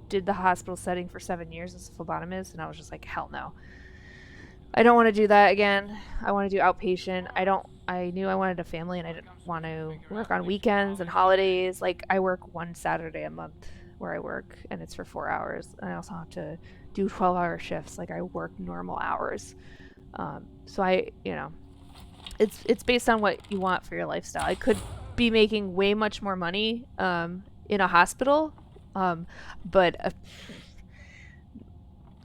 did the hospital setting for 7 years as a phlebotomist, and I was just like, hell no. I don't want to do that again. I want to do outpatient. I knew I wanted a family, and I didn't want to work on weekends and holidays. Like, I work 1 Saturday a month where I work, and it's for 4 hours. And I also have to do 12-hour shifts. Like, I work normal hours. So it's based on what you want for your lifestyle. I could be making way much more money in a hospital, but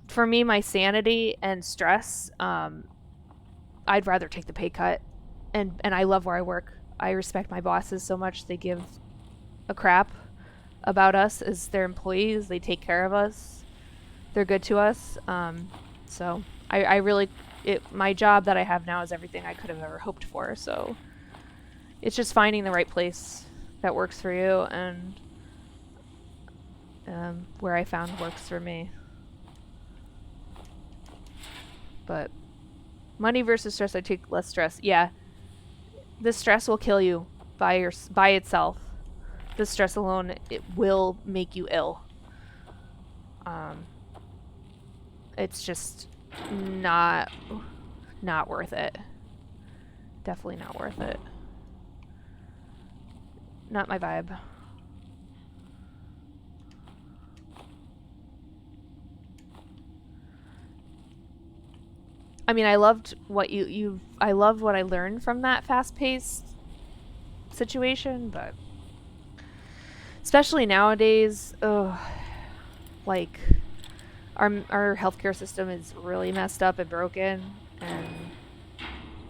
for me, my sanity and stress, I'd rather take the pay cut. And I love where I work. I respect my bosses so much. They give a crap about us as their employees. They take care of us. They're good to us. So I really... my job that I have now is everything I could have ever hoped for, so it's just finding the right place that works for you, and where I found works for me. But money versus stress, I take less stress. Yeah, the stress will kill you by itself. The stress alone, it will make you ill. It's just not worth it. Definitely not worth it. Not my vibe. I mean, I loved what I love what I learned from that fast-paced situation, but especially nowadays, like our healthcare system is really messed up and broken, and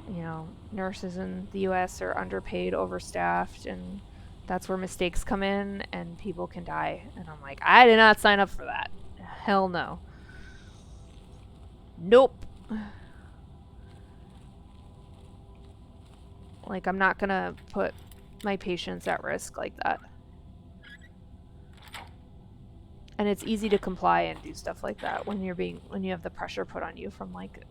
you know, nurses in the US are underpaid, overstaffed, and that's where mistakes come in and people can die. And I'm like, I did not sign up for that. Hell no. Nope. Like, I'm not gonna put my patients at risk like that. And it's easy to comply and do stuff like that when you have the pressure put on you from like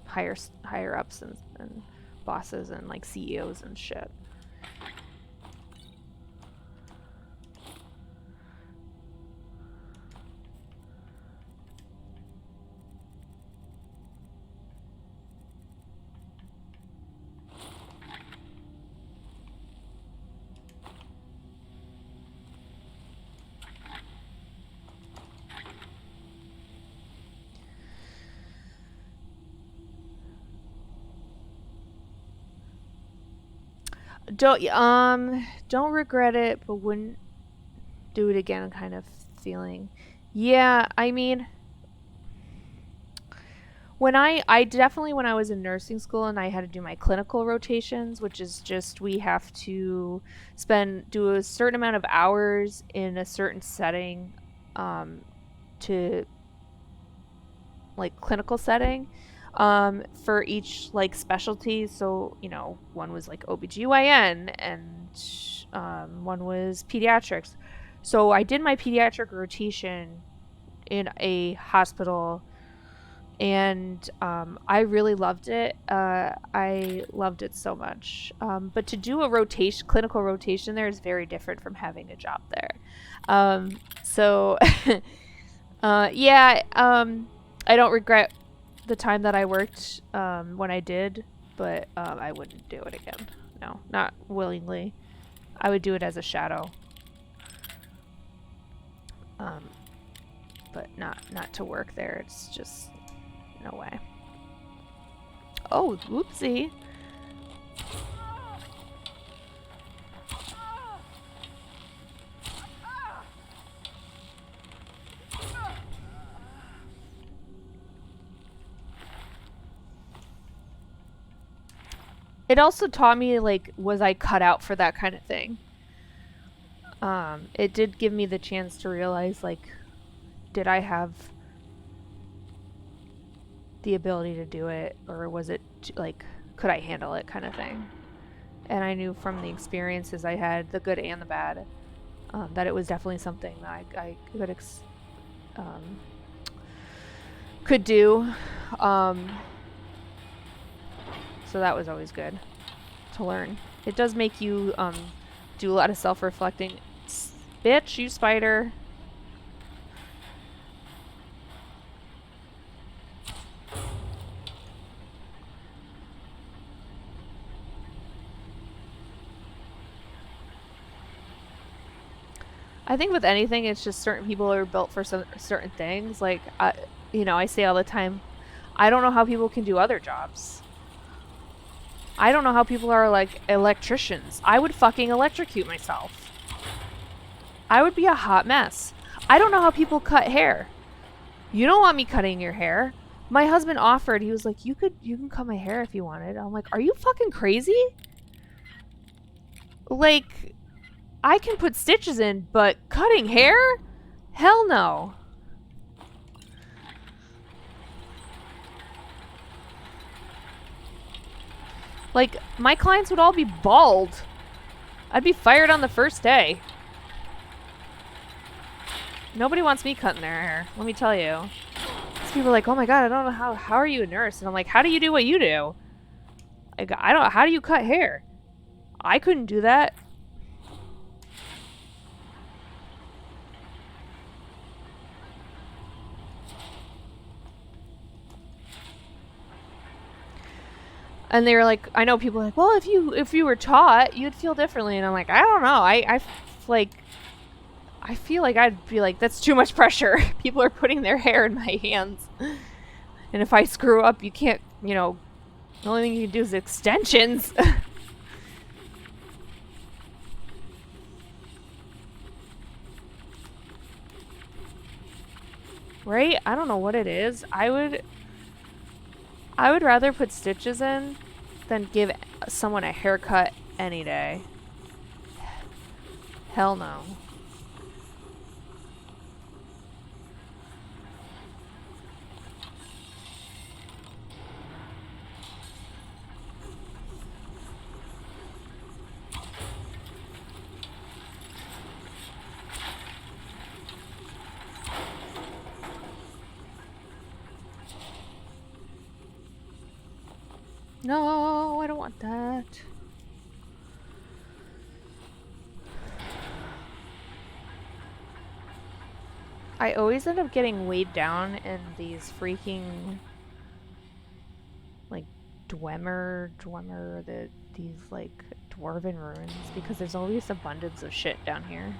higher ups and bosses and like CEOs and shit. Don't regret it, but wouldn't do it again kind of feeling. Yeah, I mean, when I definitely, when I was in nursing school and I had to do my clinical rotations, which is just we have to do a certain amount of hours in a certain setting, to like clinical setting, for each like specialty. So, you know, one was like OBGYN and one was pediatrics. So I did my pediatric rotation in a hospital, and I really loved it. I loved it so much. But to do a clinical rotation there is very different from having a job there. So yeah, I don't regret the time that I worked when I did, but I wouldn't do it again. No, not willingly. I would do it as a shadow. But not to work there. It's just no way. Oh, whoopsie. It also taught me, like, was I cut out for that kind of thing? It did give me the chance to realize, like, did I have the ability to do it, or was it, like, could I handle it kind of thing? And I knew from the experiences I had, the good and the bad, that it was definitely something that I could do. So that was always good to learn. It does make you do a lot of self-reflecting. Bitch, you spider. I think with anything, it's just certain people are built for certain things. Like, you know, I say all the time, I don't know how people can do other jobs. I don't know how people are, like, electricians. I would fucking electrocute myself. I would be a hot mess. I don't know how people cut hair. You don't want me cutting your hair. My husband offered, he was like, you can cut my hair if you wanted. I'm like, are you fucking crazy? Like, I can put stitches in, but cutting hair? Hell no. Like, my clients would all be bald. I'd be fired on the first day. Nobody wants me cutting their hair, let me tell you. These people are like, oh my god, I don't know how are you a nurse? And I'm like, how do you do what you do? How do you cut hair? I couldn't do that. And they were like, I know people are like, well, if you were taught, you'd feel differently. And I'm like, I don't know. I feel like I'd be like, that's too much pressure. People are putting their hair in my hands. And if I screw up, you can't, you know, the only thing you can do is extensions. Right? I don't know what it is. I would rather put stitches in than give someone a haircut any day. Hell no. No, I don't want that. I always end up getting weighed down in these freaking, like, these, like, dwarven ruins, because there's always abundance of shit down here.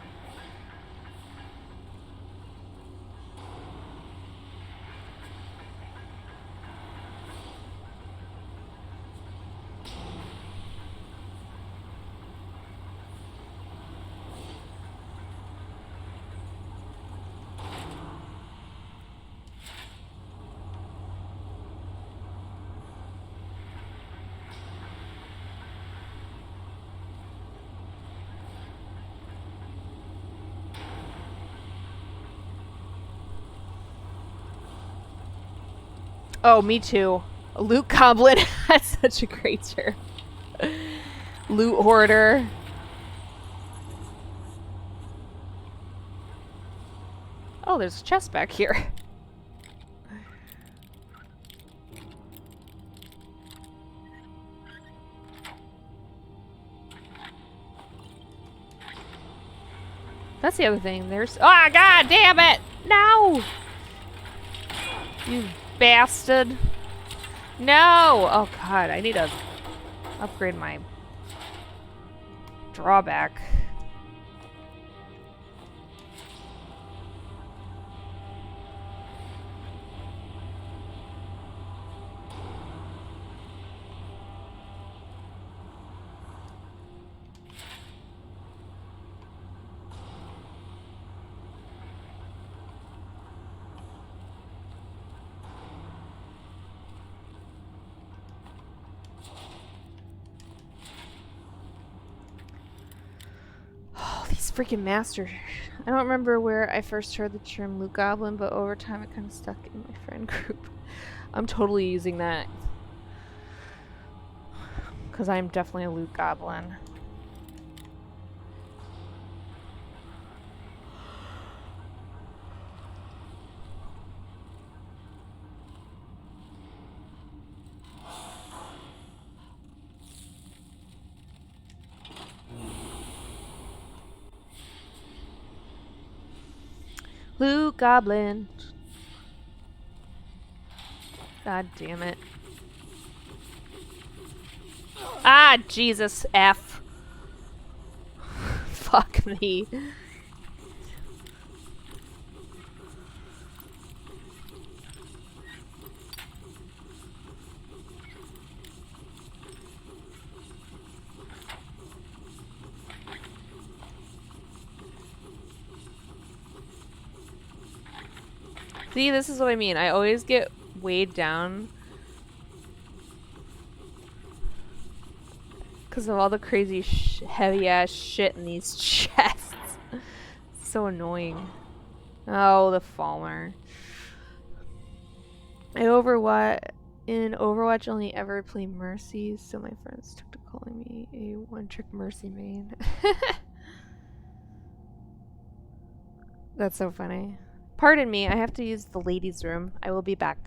Oh, me too. A loot goblin. That's such a great term. Loot hoarder. Oh, there's a chest back here. That's the other thing. There's... Ah, god damn it! No! You bastard. No! Oh god, I need to upgrade my drawback. These freaking masters. I don't remember where I first heard the term loot goblin, but over time it kind of stuck in my friend group. I'm totally using that. Because I'm definitely a loot goblin. Loot goblin. God damn it. Ah, Jesus F. Fuck me. See, this is what I mean. I always get weighed down because of all the crazy heavy-ass shit in these chests. So annoying. Oh, the Falmer. In Overwatch only ever play Mercy, so my friends took to calling me a one-trick Mercy main. That's so funny. Pardon me, I have to use the ladies' room. I will be back.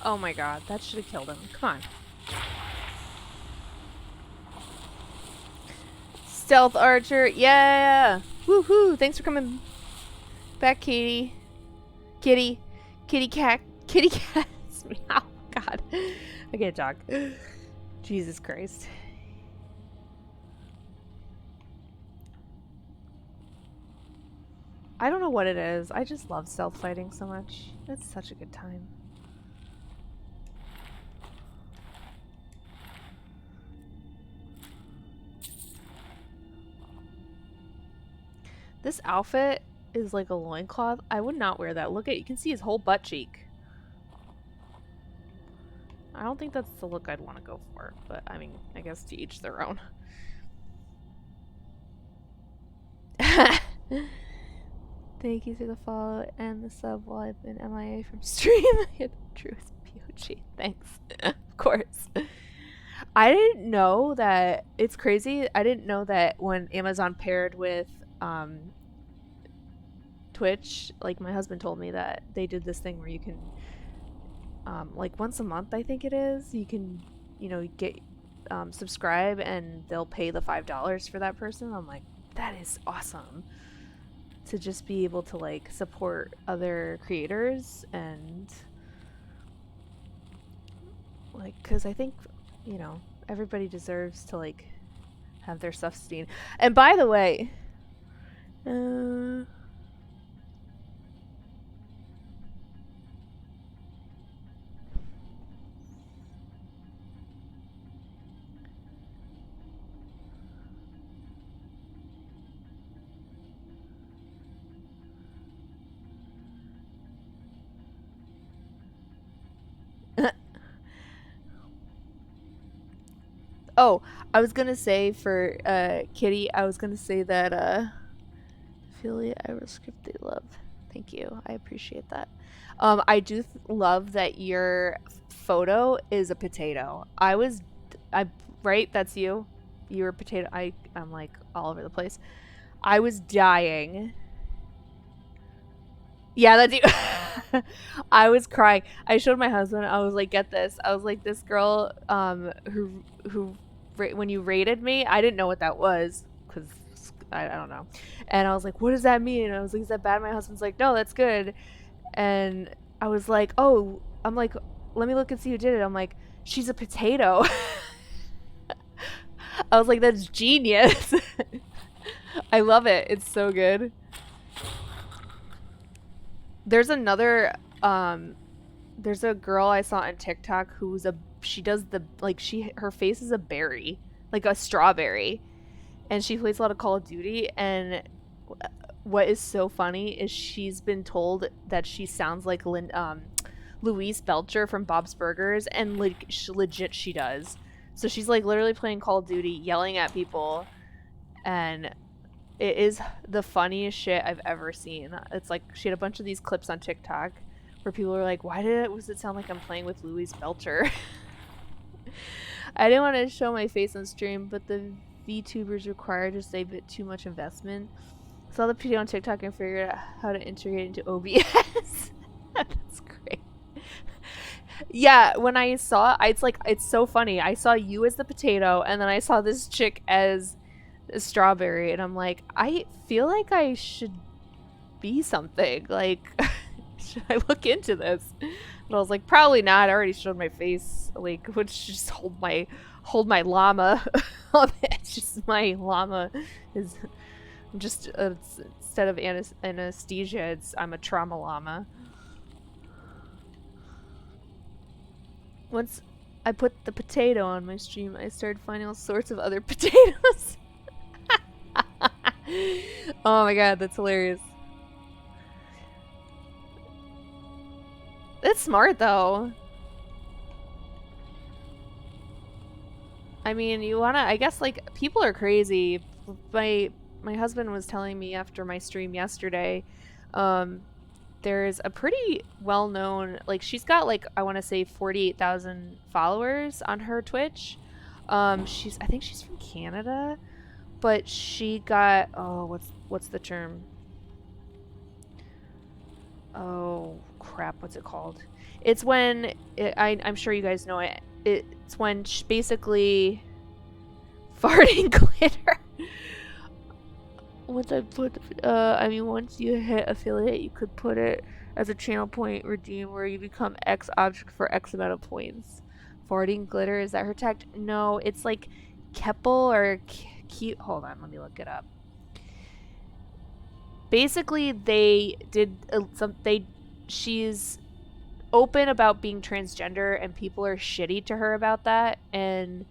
Oh my god, that should have killed him. Come on. Stealth archer. Yeah! Woohoo! Thanks for coming back, Katie. Kitty. Kitty cat. Kitty cat. Meow. God. I can't talk. Jesus Christ. I don't know what it is. I just love stealth fighting so much. It's such a good time. This outfit is like a loincloth. I would not wear that. Look at, you can see his whole butt cheek. I don't think that's the look I'd want to go for, but I mean, I guess to each their own. Thank you for the follow and the sub while I've been MIA from stream. Truth POG. Thanks. Of course. I didn't know that. It's crazy. I didn't know that when Amazon paired with Twitch, like my husband told me that they did this thing where you can like once a month, I think it is, you can, you know, get subscribe and they'll pay the $5 for that person. I'm like, that is awesome to just be able to like support other creators and like, because I think, you know, everybody deserves to like have their stuff seen. And by the way, oh, I was gonna say for Kitty, I was gonna say that affiliate Script they love. Thank you. I appreciate that. I do love that your photo is a potato. Right? That's you? You were a potato. I'm like all over the place. I was dying. Yeah, that's you. I was crying. I showed my husband. I was like, get this. I was like, this girl who when you rated me, I didn't know what that was because I don't know. And I was like, what does that mean? And I was like, is that bad? My husband's like, no, that's good. And I was like, oh, I'm like, let me look and see who did it. I'm like, she's a potato. I was like, that's genius. I love it. It's so good. There's another, there's a girl I saw on TikTok who's she does the, like, her face is a berry, like a strawberry. And she plays a lot of Call of Duty. And what is so funny is she's been told that she sounds like Louise Belcher from Bob's Burgers. And like, legit she does. So she's like literally playing Call of Duty, yelling at people. And it is the funniest shit I've ever seen. It's like she had a bunch of these clips on TikTok where people are like, why does it sound like I'm playing with Louise Belcher? I didn't want to show my face on stream, but the VTubers require just a bit too much investment. Saw the video on TikTok and figured out how to integrate into OBS. That's great. Yeah, when I saw it's so funny. I saw you as the potato, and then I saw this chick as a strawberry, and I'm like, I feel like I should be something. Like, should I look into this? And I was like, probably not. I already showed my face. Like, let's just hold my llama. It's just my llama is just instead of anesthesia, I'm a trauma llama. Once I put the potato on my stream, I started finding all sorts of other potatoes. Oh my god, that's hilarious. It's smart though. I mean, you wanna, I guess, like, people are crazy. My husband was telling me after my stream yesterday, there's a pretty well-known, like, she's got, like, I want to say 48,000 followers on her Twitch. I think she's from Canada, but she got, oh, what's the term? Oh, crap, what's it called? It's when I'm sure you guys know it. It's when basically farting glitter. Once once you hit affiliate, you could put it as a channel point redeem where you become X object for X amount of points. Farting glitter, is that her tag? No, it's like Keppel or cute. Hold on, let me look it up. Basically, they did she's open about being transgender, and people are shitty to her about that, and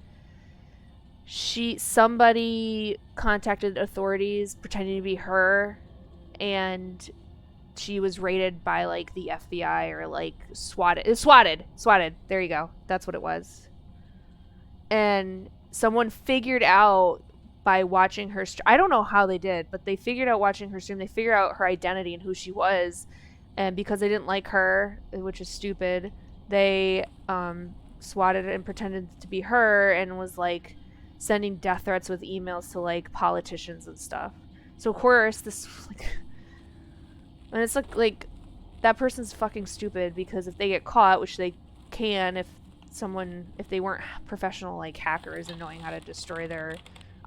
somebody contacted authorities pretending to be her, and she was raided by like the FBI or like swatted. There you go. That's what it was. And someone figured out by watching her I don't know how they did, but they figured out watching her stream. They figured out her identity and who she was, and because they didn't like her, which is stupid, they swatted and pretended to be her and was like sending death threats with emails to like politicians and stuff. So of course this and it's like that person's fucking stupid, because if they get caught, which they can if they weren't professional like hackers and knowing how to destroy their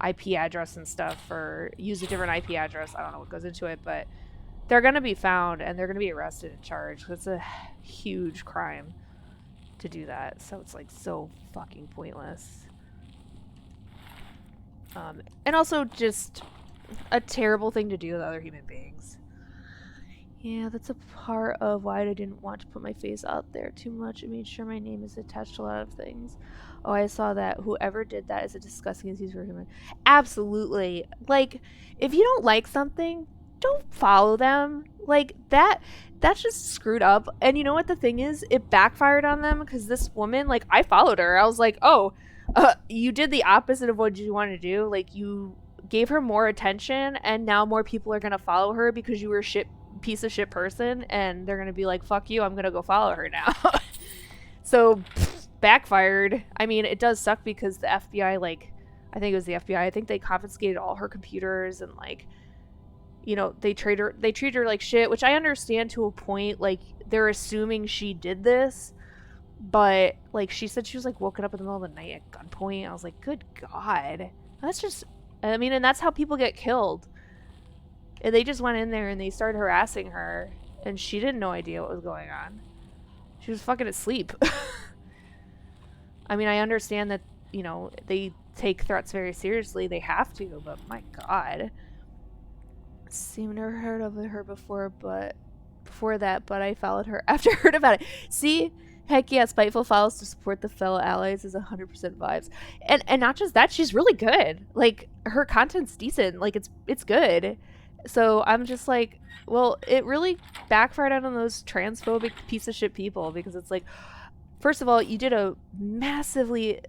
IP address and stuff or use a different IP address, I don't know what goes into it, but they're gonna be found and they're gonna be arrested and charged. It's a huge crime to do that, so it's like so fucking pointless. And also just a terrible thing to do with other human beings. Yeah, that's a part of why I didn't want to put my face out there too much. I made sure my name is attached to a lot of things. Oh, I saw that. Whoever did that is a disgusting disease for human. Absolutely. Like, if you don't like something, don't follow them. Like, that's just screwed up. And you know what the thing is? It backfired on them, because this woman, like, I followed her. I was like, oh, you did the opposite of what you want to do. Like, you gave her more attention, and now more people are going to follow her because you were a piece of shit person, and they're going to be like, fuck you, I'm going to go follow her now. So, backfired. I mean, it does suck because the FBI, like, I think it was the FBI, I think they confiscated all her computers, and like, you know, they treat her like shit, which I understand to a point. Like, they're assuming she did this, but like, she said she was like woken up in the middle of the night at gunpoint. I was like, good God, that's just, I mean, and that's how people get killed. And they just went in there and they started harassing her, and she didn't know idea what was going on. She was fucking asleep. I mean, I understand that, you know, they take threats very seriously. They have to, but my God. See, I've never heard of her before that, but I followed her after I heard about it. See? Heck yeah, spiteful follows to support the fellow allies is 100% vibes. And not just that, she's really good. Like, her content's decent. Like, it's good. So I'm just like, well, it really backfired on those transphobic piece of shit people, because it's like, first of all, you did a massively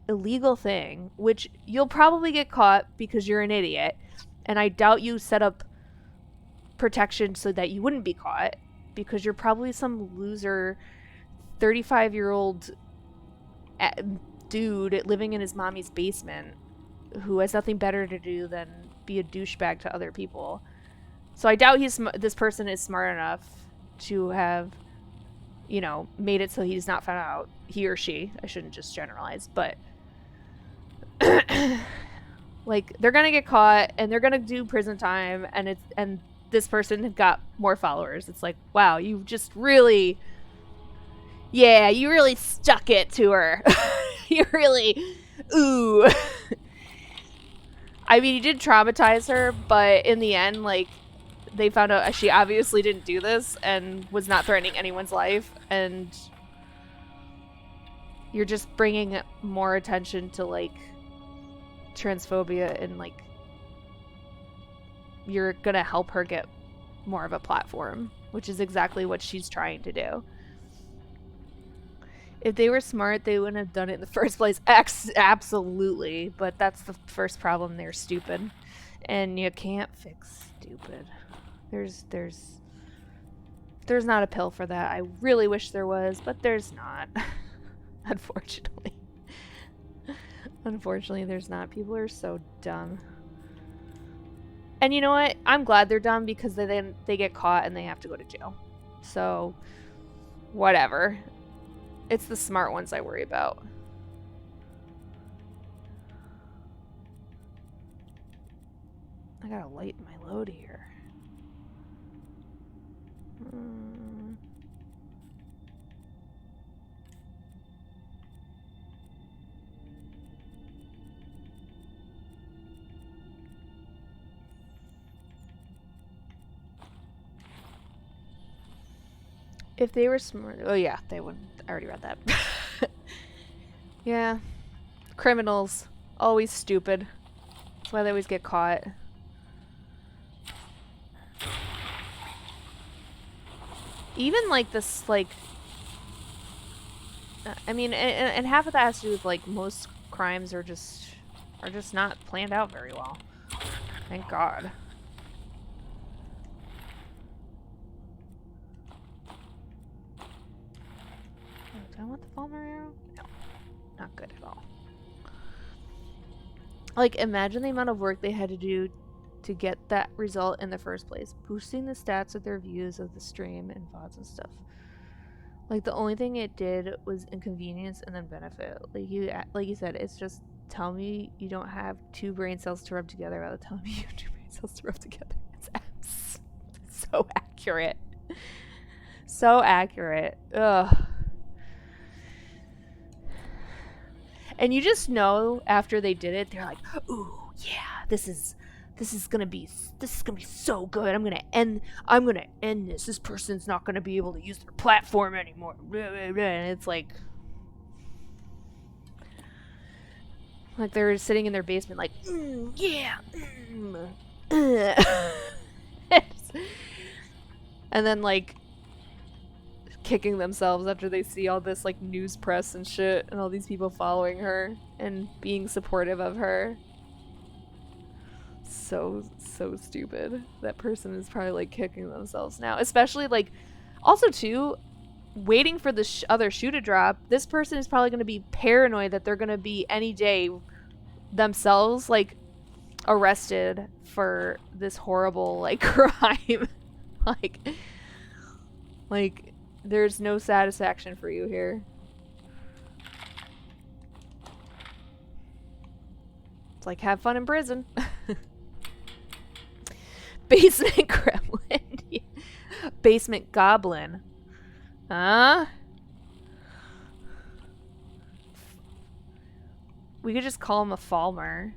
illegal thing, which you'll probably get caught because you're an idiot. And I doubt you set up protection so that you wouldn't be caught, because you're probably some loser 35-year-old dude living in his mommy's basement who has nothing better to do than be a douchebag to other people. So I doubt this person is smart enough to have, you know, made it so he's not found out. He or she. I shouldn't just generalize, but like, they're gonna get caught and they're gonna do prison time, and this person got more followers. It's like, wow, you just really, yeah, you really stuck it to her. You really, ooh. I mean, you did traumatize her, but in the end, like, they found out she obviously didn't do this and was not threatening anyone's life, and you're just bringing more attention to, like, transphobia, and, like, you're gonna help her get more of a platform, which is exactly what she's trying to do. If they were smart, they wouldn't have done it in the first place. Absolutely, but that's the first problem. They're stupid, and you can't fix stupid. There's not a pill for that. I really wish there was, but there's not. Unfortunately, there's not. People are so dumb. And you know what? I'm glad they're dumb, because they get caught and they have to go to jail. So Whatever. It's the smart ones I worry about. I gotta lighten my load here. If they were smart, oh yeah, they wouldn't. I already read that. Yeah, criminals, always stupid. That's why they always get caught. Even like this, like, I mean, and half of that has to do with like most crimes are just not planned out very well. Thank God. Do I want the Falmer arrow? No, not good at all. Like, imagine the amount of work they had to do to get that result in the first place. Boosting the stats of their views of the stream and VODs and stuff. Like, the only thing it did was inconvenience and then benefit. Like you said, it's just tell me you don't have 2 brain cells to rub together rather tell me you have 2 brain cells to rub together. It's so accurate. So accurate. Ugh. And you just know after they did it, they're like, "Ooh, yeah, this is gonna be so good. I'm gonna end this. This person's not gonna be able to use their platform anymore." And it's like they're sitting in their basement, like, yeah, and then like kicking themselves after they see all this like news press and shit and all these people following her and being supportive of her. So stupid. That person is probably like kicking themselves now, especially like also too waiting for the other shoe to drop. This person is probably going to be paranoid that they're going to be any day themselves like arrested for this horrible like crime. like there's no satisfaction for you here. It's like, have fun in prison. Basement gremlin. Basement goblin. Huh? We could just call him a Falmer.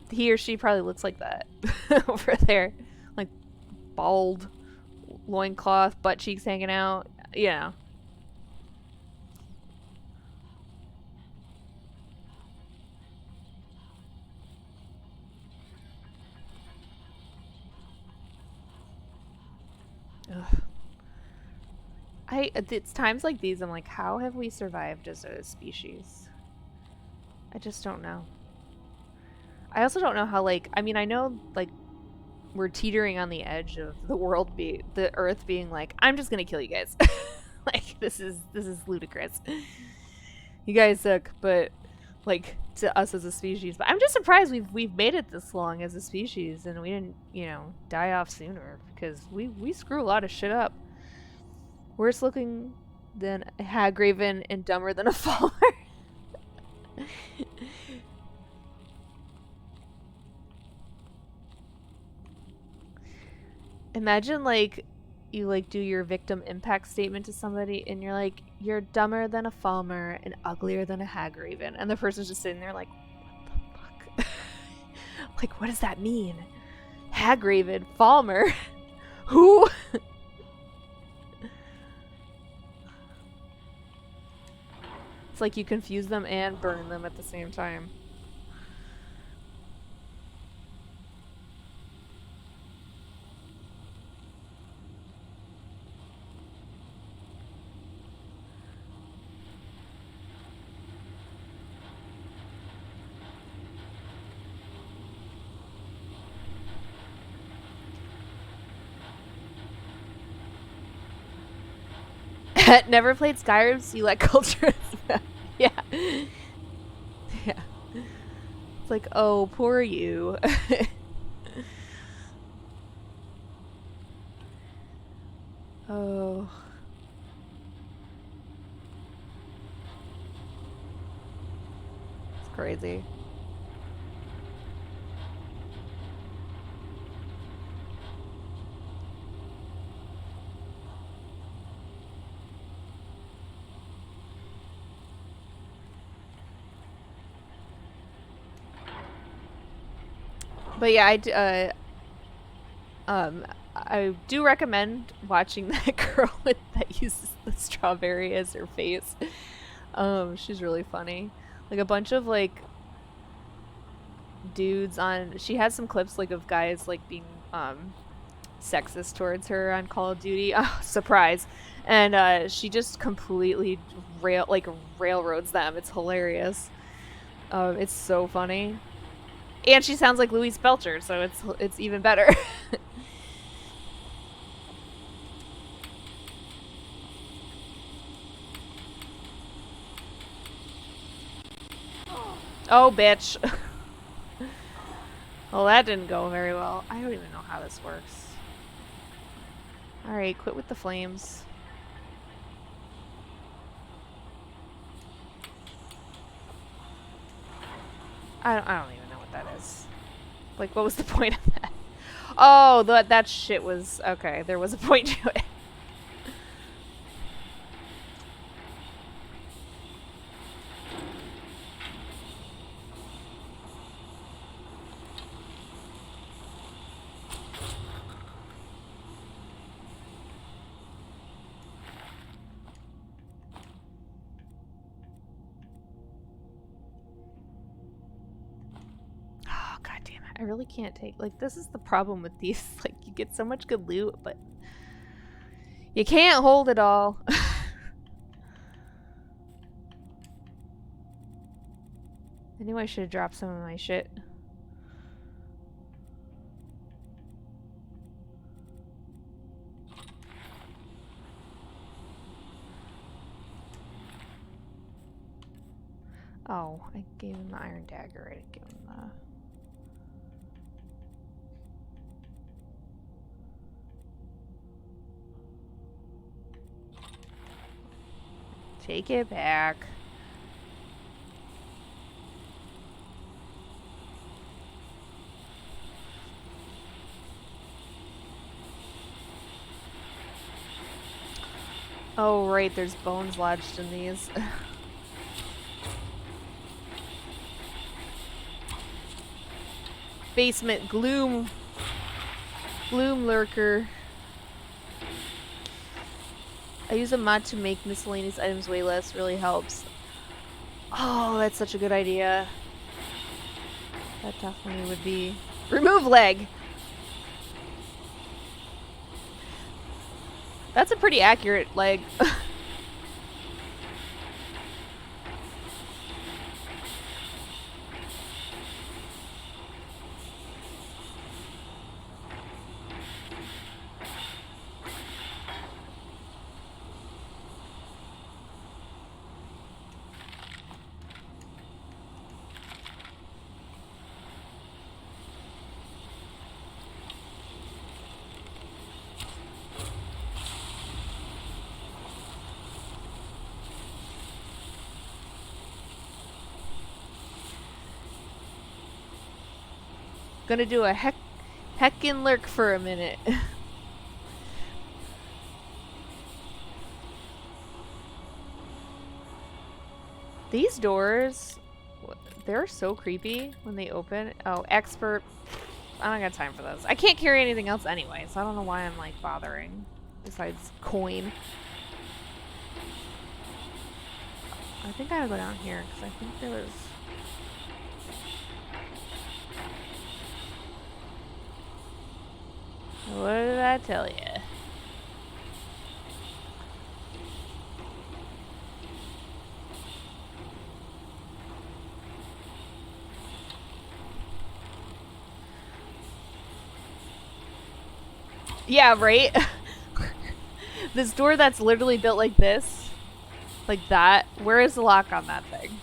He or she probably looks like that over there. Like bald, loincloth, butt cheeks hanging out. Yeah. Ugh. It's times like these I'm like, how have we survived as a species? I just don't know. I also don't know how, like, I mean, I know, like, we're teetering on the edge of the Earth being like, I'm just gonna kill you guys. Like, this is ludicrous. You guys suck, but, like, to us as a species. But I'm just surprised we've made it this long as a species and we didn't, you know, die off sooner, because we screw a lot of shit up. Worse looking than a Hagraven and dumber than a Faller. Imagine, like, you, like, do your victim impact statement to somebody and you're like, you're dumber than a Falmer and uglier than a Hagraven. And the person's just sitting there like, what the fuck? Like, what does that mean? Hagraven, Falmer? Who? It's like you confuse them and burn them at the same time. Never played Skyrim, so you like culture. Yeah. Yeah. It's like, oh, poor you. Oh. It's crazy. But yeah, I do recommend watching that girl that uses the strawberry as her face. She's really funny. Like a bunch of like dudes on. She has some clips like of guys like being sexist towards her on Call of Duty. Oh, surprise! And she just completely railroads them. It's hilarious. It's so funny. And she sounds like Louise Belcher, so it's even better. Oh, bitch. Well, that didn't go very well. I don't even know how this works. Alright, quit with the flames. I don't even know what that is. Like, what was the point of that? Oh, that shit was... Okay, there was a point to it. I really can't take, like, this is the problem with these, like, you get so much good loot, but you can't hold it all. I knew I should have dropped some of my shit. Oh, I gave him the iron dagger, I didn't give him the... Take it back. Oh, right, there's bones lodged in these. Basement gloom. Gloom lurker. I use a mod to make miscellaneous items way less. Really helps. Oh, that's such a good idea. That definitely would be... Remove leg! That's a pretty accurate leg. Gonna do a heckin' lurk for a minute. These doors, they're so creepy when they open. Oh, expert. I don't got time for this. I can't carry anything else anyway, so I don't know why I'm like bothering. Besides coin. I think I gotta go down here because I think there was... What did I tell you? Yeah, right? This door that's literally built like this. Like that. Where is the lock on that thing?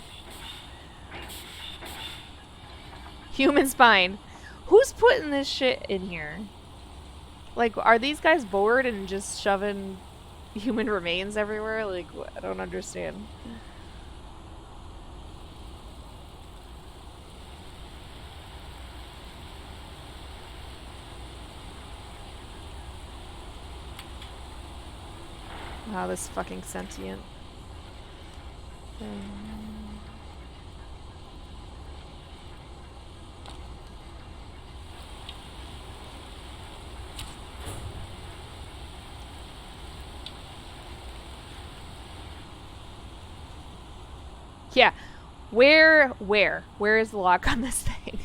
Human spine. Who's putting this shit in here? Like, are these guys bored and just shoving human remains everywhere? Like, I don't understand. Wow, this fucking sentient thing. Yeah. Where is the lock on this thing?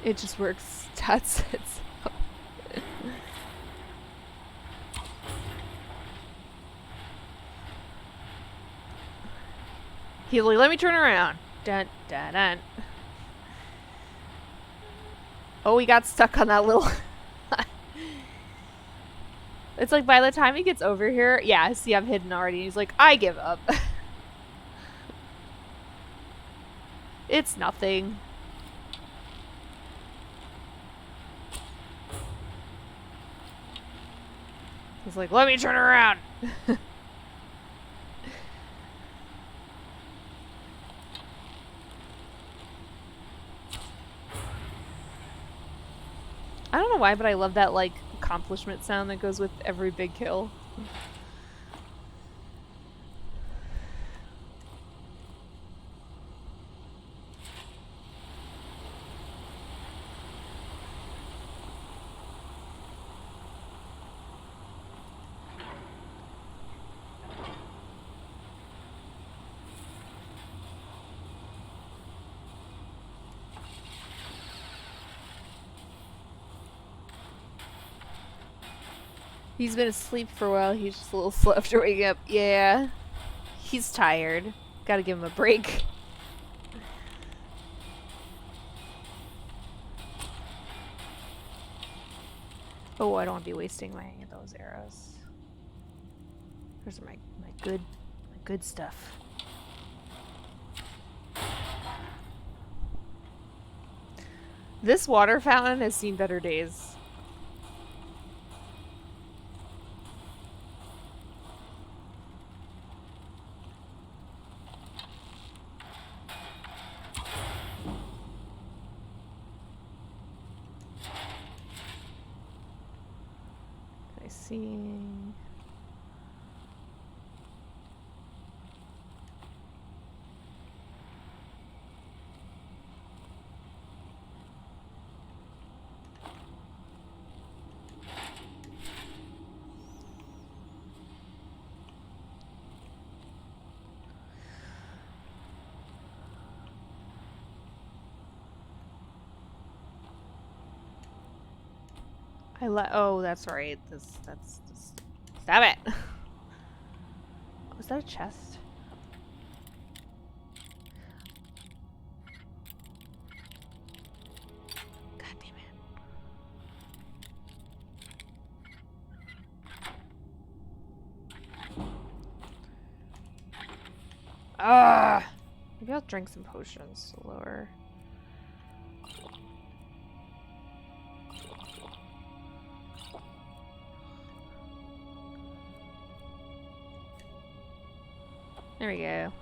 It just works. That's it. He's like, let me turn around. Dun, dun, dun. Oh, he got stuck on that little... It's like by the time he gets over here... Yeah, see, I'm hidden already. He's like, I give up. It's nothing. He's like, let me turn around. I don't know why, but I love that, like, accomplishment sound that goes with every big kill. He's been asleep for a while. He's just a little slow after waking up. Yeah. He's tired. Gotta give him a break. Oh, I don't want to be wasting those arrows. Those are my good stuff. This water fountain has seen better days. Seeing. Oh, that's right. That's Stop it! Was that a chest? God damn it. Ah! Maybe I'll drink some potions to lower. There we go.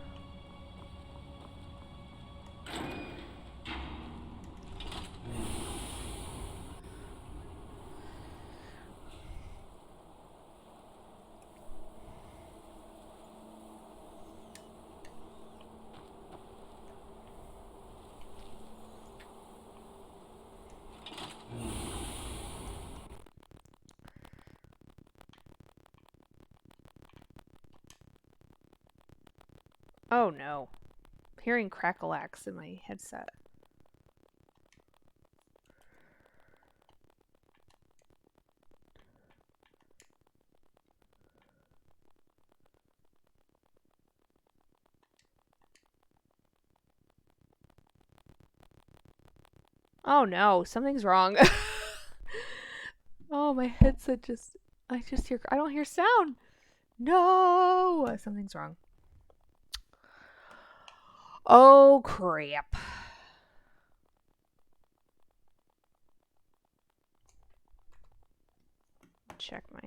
Oh no. I'm hearing crackle-axe in my headset. Oh no, something's wrong. Oh, my headset I don't hear sound. No! Something's wrong. Oh, crap. Check my...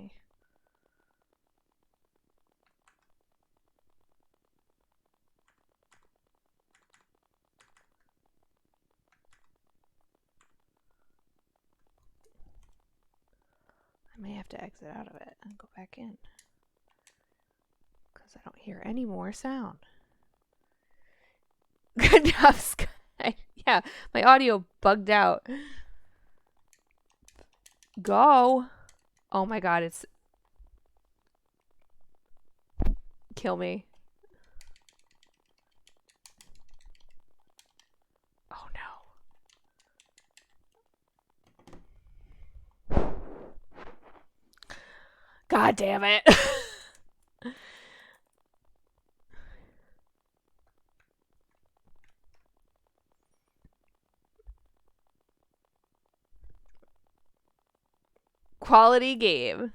I may have to exit out of it and go back in. Because I don't hear any more sound. Good enough, Sky. Yeah, my audio bugged out. Go. Oh my god, it's... Kill me. Oh no. God damn it. Quality game.